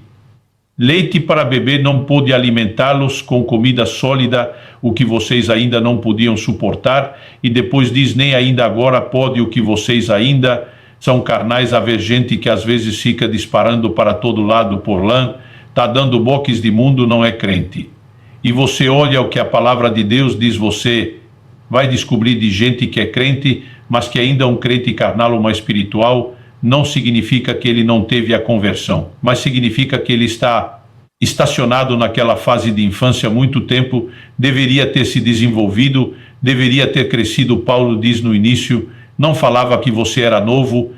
leite para beber não pôde alimentá-los com comida sólida, o que vocês ainda não podiam suportar, e depois diz, nem ainda agora pode o que vocês ainda são carnais. Haver gente que às vezes fica disparando para todo lado por lã, está dando boques de mundo, não é crente. E você olha o que a palavra de Deus diz, você vai descobrir de gente que é crente, mas que ainda é um crente carnal ou mais espiritual. Não significa que ele não teve a conversão, mas significa que ele está estacionado naquela fase de infância há muito tempo, deveria ter se desenvolvido, deveria ter crescido. Paulo diz no início, não falava que você era novo,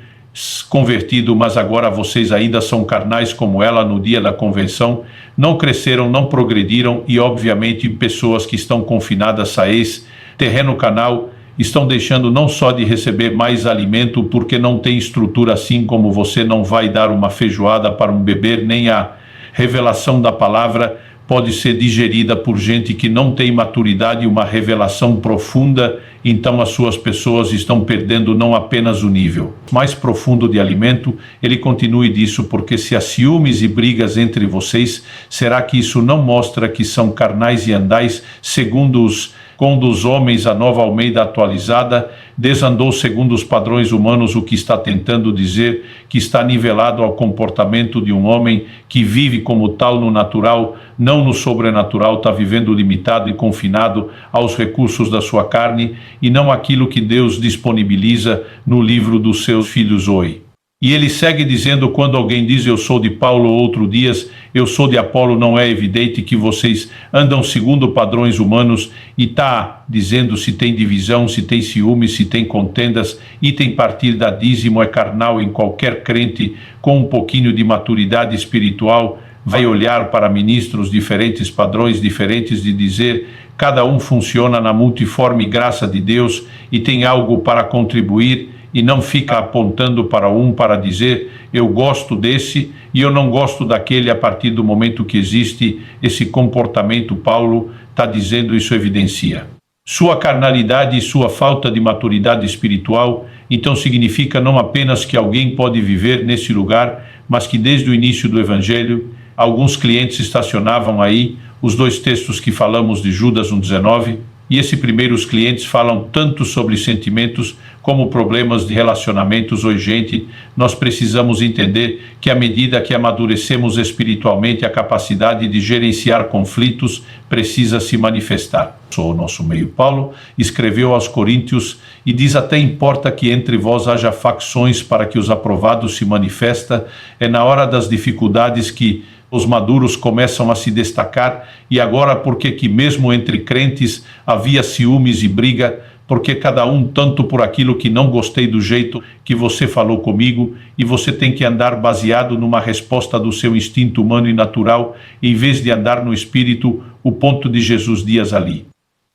convertido, mas agora vocês ainda são carnais como ela no dia da convenção, não cresceram, não progrediram, e obviamente pessoas que estão confinadas a esse terreno canal, estão deixando não só de receber mais alimento, porque não tem estrutura, assim como você não vai dar uma feijoada para um bebê, nem a revelação da palavra pode ser digerida por gente que não tem maturidade e uma revelação profunda. Então as suas pessoas estão perdendo não apenas o nível mais profundo de alimento. Ele continue disso, porque se há ciúmes e brigas entre vocês, será que isso não mostra que são carnais e andais segundo os dos homens? A Nova Almeida atualizada, desandou segundo os padrões humanos, o que está tentando dizer que está nivelado ao comportamento de um homem que vive como tal no natural, não no sobrenatural, está vivendo limitado e confinado aos recursos da sua carne e não aquilo que Deus disponibiliza no livro dos seus filhos hoje. E ele segue dizendo, quando alguém diz eu sou de Paulo, outro dias eu sou de Apolo, não é evidente que vocês andam segundo padrões humanos? E está dizendo se tem divisão, se tem ciúmes, se tem contendas, e tem partida dízimo, é carnal. Em qualquer crente com um pouquinho de maturidade espiritual vai olhar para ministros diferentes, padrões diferentes, de dizer cada um funciona na multiforme graça de Deus e tem algo para contribuir, e não fica apontando para um para dizer eu gosto desse e eu não gosto daquele. A partir do momento que existe esse comportamento, Paulo está dizendo, isso evidencia sua carnalidade e sua falta de maturidade espiritual. Então significa não apenas que alguém pode viver nesse lugar, mas que desde o início do Evangelho alguns clientes estacionavam aí, os 2 textos que falamos de Judas 1,19, e esses primeiros clientes falam tanto sobre sentimentos como problemas de relacionamentos. Hoje, gente, nós precisamos entender que à medida que amadurecemos espiritualmente, a capacidade de gerenciar conflitos precisa se manifestar. Sou o nosso meio. Paulo escreveu aos Coríntios e diz, até importa que entre vós haja facções para que os aprovados se manifesta. É na hora das dificuldades que os maduros começam a se destacar. E agora, porque que mesmo entre crentes havia ciúmes e briga, porque cada um tanto por aquilo que não gostei do jeito que você falou comigo, e você tem que andar baseado numa resposta do seu instinto humano e natural, em vez de andar no espírito. O ponto de Jesus dias ali: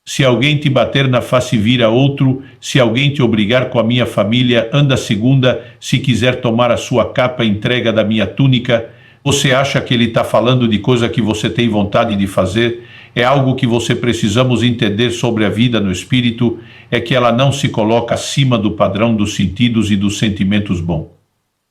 se alguém te bater na face, vira outro. Se alguém te obrigar com a minha família, anda a segunda. Se quiser tomar a sua capa, entrega da minha túnica. Você acha que ele está falando de coisa que você tem vontade de fazer? É algo que você precisamos entender sobre a vida no espírito, é que ela não se coloca acima do padrão dos sentidos e dos sentimentos bons.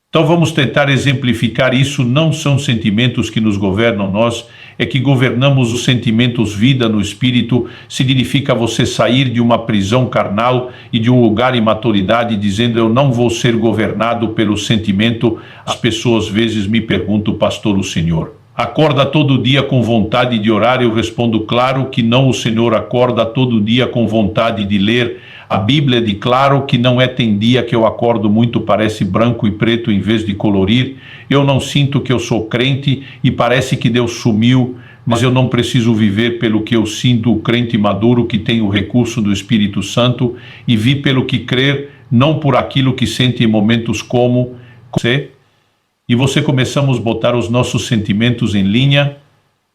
Então vamos tentar exemplificar isso. Não são sentimentos que nos governam nós, é que governamos os sentimentos. Vida no espírito significa você sair de uma prisão carnal e de um lugar em maturidade, dizendo eu não vou ser governado pelo sentimento. As pessoas às vezes me perguntam, pastor, o senhor acorda todo dia com vontade de orar? Eu respondo, claro que não. O Senhor acorda todo dia com vontade de ler a Bíblia. De claro que não é. Tem dia que eu acordo muito, parece branco e preto em vez de colorir. Eu não sinto que eu sou crente e parece que Deus sumiu, mas eu não preciso viver pelo que eu sinto. O crente maduro que tem o recurso do Espírito Santo e vi pelo que crer, não por aquilo que sente em momentos como você. E você começamos a botar os nossos sentimentos em linha,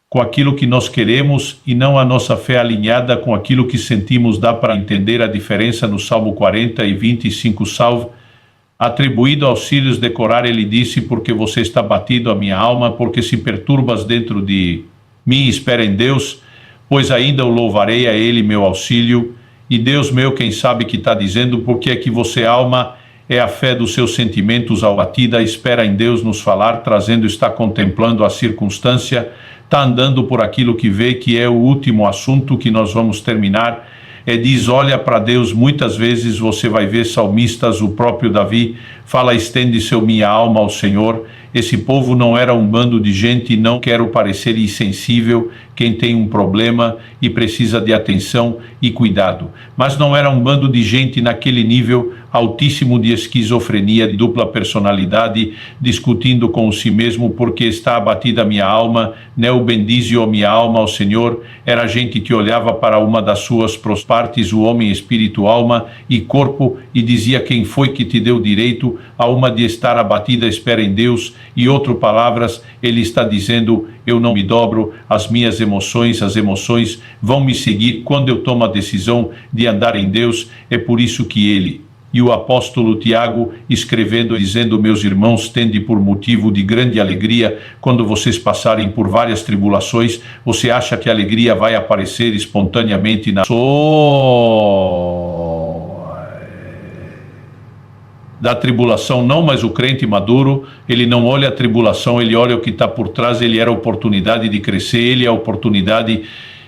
com aquilo que nós queremos e não a nossa fé alinhada com aquilo que sentimos. Dá para entender a diferença no Salmo 40 e 25, salve. Atribuído aos filhos de Corá, ele disse: porque você está batido a minha alma, porque se perturbas dentro de mim, espera em Deus, pois ainda o louvarei a ele, meu auxílio. E Deus meu, quem sabe que está dizendo, porque é que você, alma, é a fé dos seus sentimentos abatida, espera em Deus nos falar, trazendo, está contemplando a circunstância, está andando por aquilo que vê, que é o último assunto que nós vamos terminar. Diz, olha para Deus. Muitas vezes você vai ver salmistas, o próprio Davi fala: estende minha alma ao Senhor. Esse povo não era um bando de gente, não quero parecer insensível, quem tem um problema e precisa de atenção e cuidado, mas não era um bando de gente naquele nível altíssimo de esquizofrenia, de dupla personalidade, discutindo com si mesmo, porque está abatida a minha alma, neo bendize minha alma ao Senhor. Era gente que olhava para uma das suas partes, o homem, espírito, alma e corpo, e dizia: quem foi que te deu direito a uma de estar abatida? Espera em Deus. E outras palavras, ele está dizendo: eu não me dobro, as minhas emoções, as emoções vão me seguir quando eu tomo a decisão de andar em Deus. É por isso que ele e o apóstolo Tiago, escrevendo, dizendo: meus irmãos, tende por motivo de grande alegria quando vocês passarem por várias tribulações. Você acha que a alegria vai aparecer espontaneamente da tribulação? Não, mas o crente maduro, ele não olha a tribulação, ele olha o que está por trás. Ele era a oportunidade de crescer, ele é a oportunidade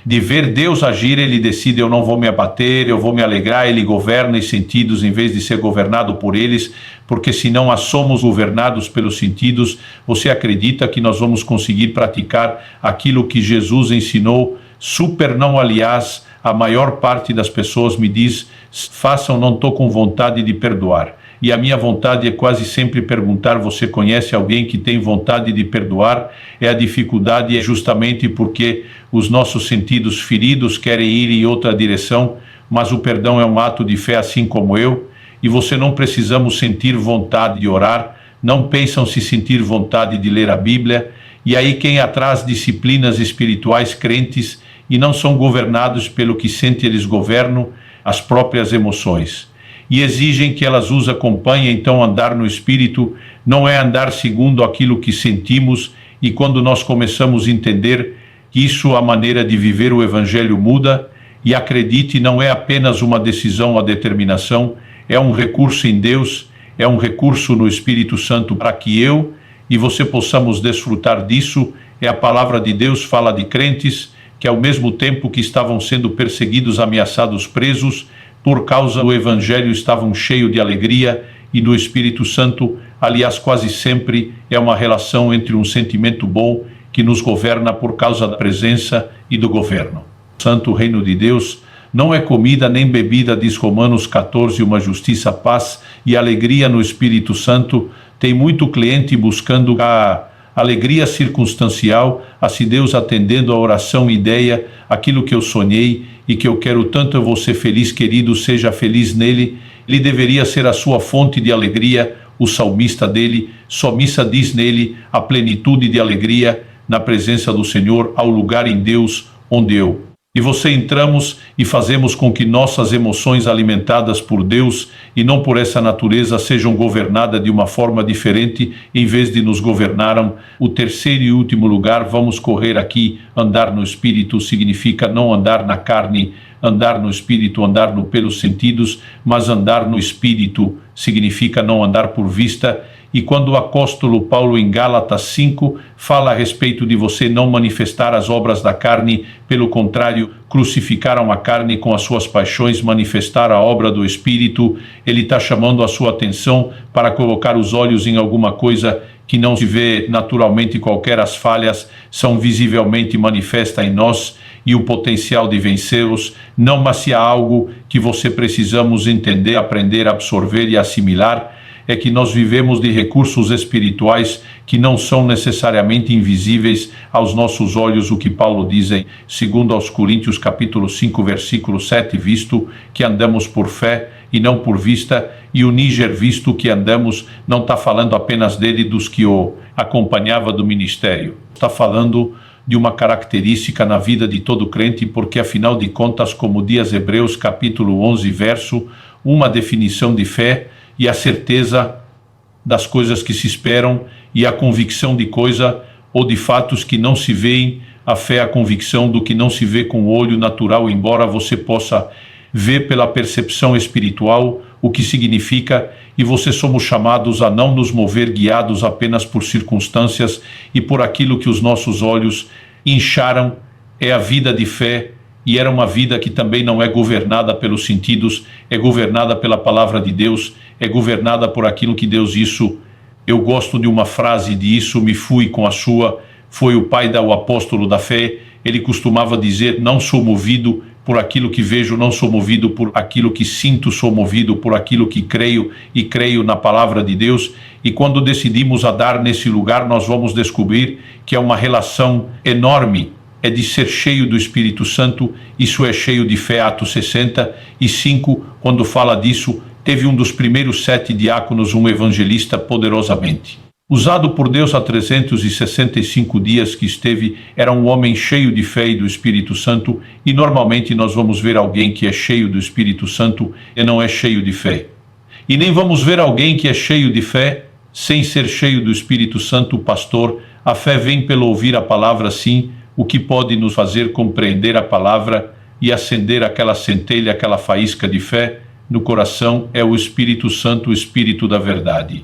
de ver Deus agir. Ele decide: eu não vou me abater, eu vou me alegrar. Ele governa os sentidos em vez de ser governado por eles, porque se não somos governados pelos sentidos, você acredita que nós vamos conseguir praticar aquilo que Jesus ensinou? Super não, aliás, a maior parte das pessoas me diz: façam, não estou com vontade de perdoar. E a minha vontade é quase sempre perguntar: você conhece alguém que tem vontade de perdoar? A dificuldade é justamente porque os nossos sentidos feridos querem ir em outra direção, mas o perdão é um ato de fé, assim como eu e você não precisamos sentir vontade de orar, não pensam se sentir vontade de ler a Bíblia. E aí quem atrás disciplinas espirituais crentes e não são governados pelo que sente, eles governam as próprias emoções e exigem que elas os acompanhem. Então andar no Espírito não é andar segundo aquilo que sentimos, e quando nós começamos a entender que isso, a maneira de viver o Evangelho muda, e acredite, não é apenas uma decisão, a determinação, é um recurso em Deus, é um recurso no Espírito Santo para que eu e você possamos desfrutar disso. A palavra de Deus fala de crentes que ao mesmo tempo que estavam sendo perseguidos, ameaçados, presos, por causa do Evangelho estavam cheios de alegria e do Espírito Santo. Aliás, quase sempre é uma relação entre um sentimento bom que nos governa por causa da presença e do governo. O Santo Reino de Deus não é comida nem bebida, diz Romanos 14, uma justiça, paz e alegria no Espírito Santo. Tem muito cliente buscando a alegria circunstancial, se Deus atendendo a oração, ideia, aquilo que eu sonhei e que eu quero tanto. Eu vou ser feliz, querido, seja feliz nele. Ele deveria ser a sua fonte de alegria. O salmista dele, salmista, diz nele a plenitude de alegria na presença do Senhor, ao lugar em Deus onde eu e você entramos e fazemos com que nossas emoções alimentadas por Deus e não por essa natureza sejam governadas de uma forma diferente, em vez de nos governaram. O terceiro e último lugar, vamos correr aqui. Andar no Espírito significa não andar na carne, andar no Espírito, andar pelos sentidos, mas andar no Espírito significa não andar por vista. E quando o apóstolo Paulo em Gálatas 5 fala a respeito de você não manifestar as obras da carne, pelo contrário, crucificaram a carne com as suas paixões, manifestar a obra do Espírito, ele está chamando a sua atenção para colocar os olhos em alguma coisa que não se vê naturalmente. Qualquer as falhas são visivelmente manifestas em nós e o potencial de vencê-los. Não, mas se há algo que você precisamos entender, aprender, absorver e assimilar, é que nós vivemos de recursos espirituais que não são necessariamente invisíveis aos nossos olhos. O que Paulo diz em 2 aos Coríntios capítulo 5, versículo 7, visto que andamos por fé e não por vista. E o Níger, visto que andamos, não está falando apenas dele, dos que o acompanhava do ministério. Está falando de uma característica na vida de todo crente, porque afinal de contas, como diz Hebreus capítulo 11, verso, uma definição de fé e a certeza das coisas que se esperam e a convicção de coisa ou de fatos que não se veem. A fé é a convicção do que não se vê com o olho natural, embora você possa ver pela percepção espiritual o que significa, e você somos chamados a não nos mover guiados apenas por circunstâncias e por aquilo que os nossos olhos incharam. É a vida de fé, e era uma vida que também não é governada pelos sentidos, é governada pela palavra de Deus, é governada por aquilo que Deus isso. Eu gosto de uma frase de isso, me fui com a sua, foi o pai o apóstolo da fé. Ele costumava dizer: não sou movido por aquilo que vejo, não sou movido por aquilo que sinto, sou movido por aquilo que creio, e creio na palavra de Deus. E quando decidimos a dar nesse lugar, nós vamos descobrir que é uma relação enorme, é de ser cheio do Espírito Santo. Isso é cheio de fé. Atos 65, quando fala disso, teve um dos primeiros 7 diáconos, um evangelista poderosamente usado por Deus há 365 dias que esteve, era um homem cheio de fé e do Espírito Santo, e normalmente nós vamos ver alguém que é cheio do Espírito Santo e não é cheio de fé. E nem vamos ver alguém que é cheio de fé sem ser cheio do Espírito Santo. Pastor, a fé vem pelo ouvir a palavra, sim. O que pode nos fazer compreender a palavra e acender aquela centelha, aquela faísca de fé no coração é o Espírito Santo, o Espírito da verdade.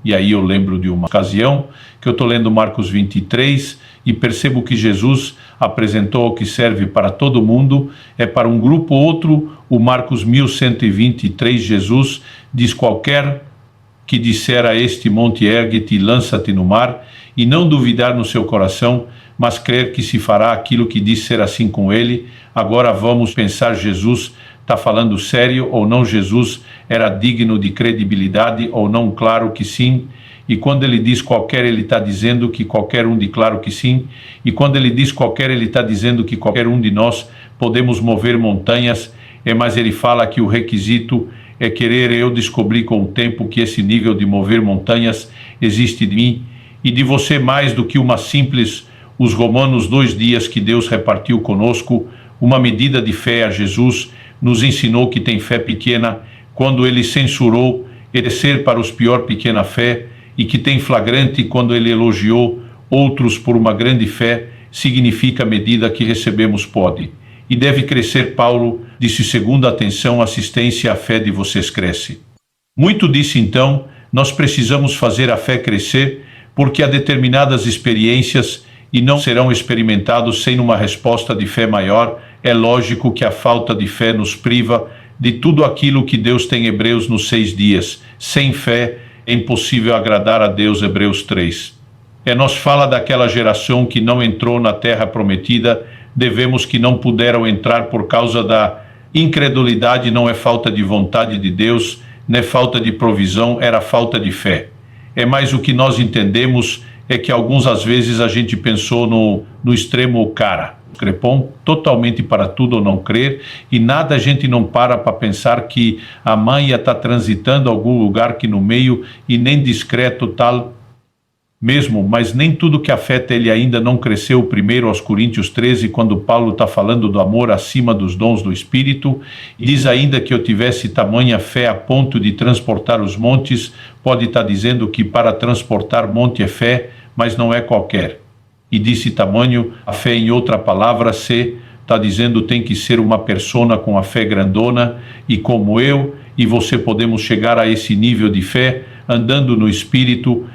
E aí eu lembro de uma ocasião que eu estou lendo Marcos 23 e percebo que Jesus apresentou o que serve para todo mundo, é para um grupo ou outro. O Marcos 1123, Jesus diz: qualquer que disser a este monte, ergue-te e lança-te no mar, e não duvidar no seu coração, mas crer que se fará aquilo que diz ser assim com ele. Agora vamos pensar, Jesus está falando sério ou não? Jesus era digno de credibilidade ou não? Claro que sim. E quando ele diz qualquer, ele está dizendo que qualquer um de claro que sim. E quando ele diz qualquer, ele está dizendo que qualquer um de nós podemos mover montanhas. Mas ele fala que o requisito é querer. Eu descobri com o tempo que esse nível de mover montanhas existe de mim e de você mais do que uma simples, os Romanos 2 dias que Deus repartiu conosco, uma medida de fé a Jesus. Nos ensinou que tem fé pequena, quando ele censurou ser para os pior pequena fé, e que tem flagrante quando ele elogiou outros por uma grande fé, significa a medida que recebemos pode. E deve crescer. Paulo disse: segundo a atenção, assistência, a fé de vocês cresce. Muito disse então, nós precisamos fazer a fé crescer, porque há determinadas experiências e não serão experimentados sem uma resposta de fé maior. É lógico que a falta de fé nos priva de tudo aquilo que Deus tem. Hebreus nos 6 dias. Sem fé é impossível agradar a Deus. Hebreus 3. Nos fala daquela geração que não entrou na terra prometida. Devemos que não puderam entrar por causa da incredulidade. Não é falta de vontade de Deus, não é falta de provisão, era falta de fé. Mais o que nós entendemos é que alguns, às vezes, a gente pensou no extremo cara. Crepom, totalmente para tudo ou não crer, e nada a gente não para pensar que a mãe ia estar transitando algum lugar que no meio, e nem discreto tal mesmo, mas nem tudo que afeta ele ainda não cresceu. Primeiro aos Coríntios 13, quando Paulo está falando do amor acima dos dons do Espírito, diz ainda que eu tivesse tamanha fé a ponto de transportar os montes. Pode estar dizendo que para transportar monte é fé, mas não é qualquer. E disse tamanho, a fé, em outra palavra, está dizendo tem que ser uma persona com a fé grandona, e como eu e você podemos chegar a esse nível de fé, andando no Espírito.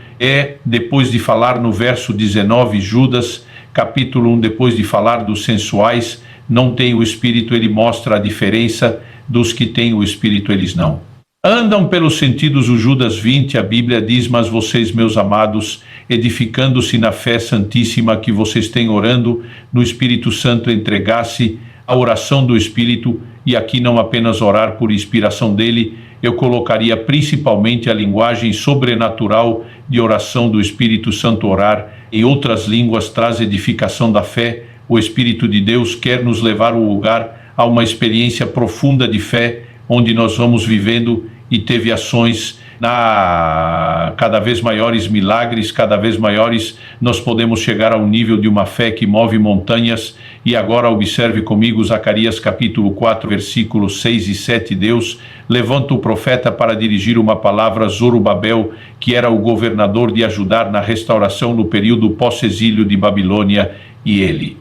Depois de falar no verso 19, Judas, capítulo 1, depois de falar dos sensuais, não tem o Espírito, ele mostra a diferença dos que têm o Espírito, eles não andam pelos sentidos. O Judas 20, a Bíblia diz: mas vocês, meus amados, edificando-se na fé santíssima que vocês têm, orando no Espírito Santo, entregasse a oração do Espírito. E aqui não apenas orar por inspiração dele, eu colocaria principalmente a linguagem sobrenatural de oração do Espírito Santo. Orar em outras línguas traz edificação da fé. O Espírito de Deus quer nos levar ao lugar, a uma experiência profunda de fé, onde nós vamos vivendo. E teve ações cada vez maiores milagres, cada vez maiores, nós podemos chegar ao nível de uma fé que move montanhas. E agora observe comigo Zacarias capítulo 4, versículos 6 e 7. Deus levanta o profeta para dirigir uma palavra a Zorobabel, que era o governador, de ajudar na restauração no período pós-exílio de Babilônia. E ele,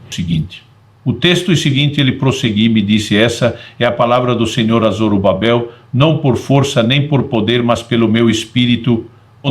o texto seguinte, ele prosseguiu e me disse: essa é a palavra do Senhor a Zorobabel, não por força nem por poder, mas pelo meu espírito,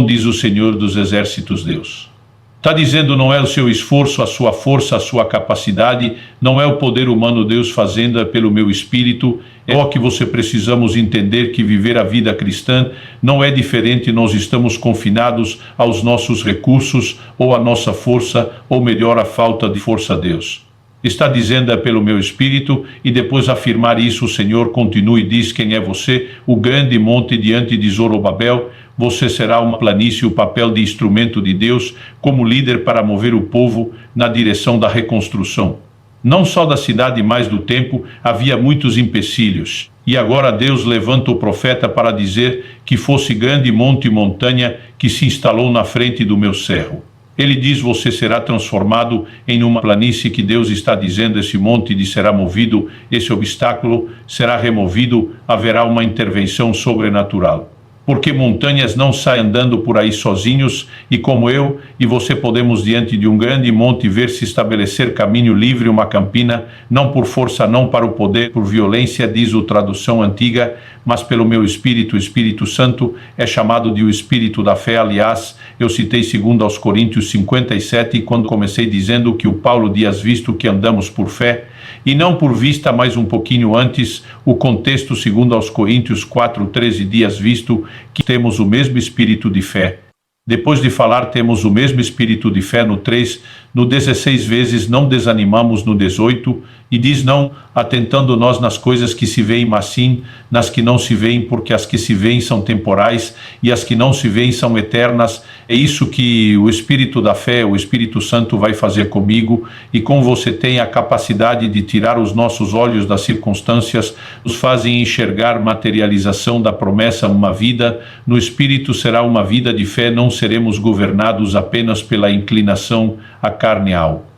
diz o Senhor dos exércitos, Deus. Está dizendo, não é o seu esforço, a sua força, a sua capacidade, não é o poder humano, Deus fazendo, é pelo meu espírito. É o que você precisamos entender, que viver a vida cristã não é diferente. Nós estamos confinados aos nossos recursos, ou à nossa força, ou melhor, a falta de força, Deus. Está dizendo, é pelo meu espírito. E depois afirmar isso, o Senhor continua e diz: quem é você? O grande monte diante de Zorobabel. Você será uma planície, o papel de instrumento de Deus, como líder para mover o povo na direção da reconstrução. Não só da cidade, mas do templo, havia muitos empecilhos. E agora Deus levanta o profeta para dizer que fosse grande monte e montanha que se instalou na frente do meu cerro. Ele diz: você será transformado em uma planície, que Deus está dizendo, esse monte será movido, esse obstáculo será removido, haverá uma intervenção sobrenatural. Porque montanhas não saem andando por aí sozinhos, e como eu e você podemos diante de um grande monte ver se estabelecer caminho livre, uma campina, não por força, não para o poder, por violência, diz a tradução antiga, mas pelo meu Espírito. O Espírito Santo é chamado de o Espírito da fé. Aliás, eu citei 2 Coríntios 57, quando comecei dizendo que o Paulo diz, visto que andamos por fé, e não por vista, mas um pouquinho antes, o contexto 2 Coríntios 4:13 diz, visto que temos o mesmo espírito de fé. Depois de falar temos o mesmo espírito de fé no 3, no 16 vezes não desanimamos no 18, e diz não atentando nós nas coisas que se veem, mas sim nas que não se veem, porque as que se veem são temporais e as que não se veem são eternas. É isso que o Espírito da fé, o Espírito Santo vai fazer comigo, e como você tem a capacidade de tirar os nossos olhos das circunstâncias, nos fazem enxergar materialização da promessa, uma vida no Espírito será uma vida de fé, não seremos governados apenas pela inclinação à carne e ao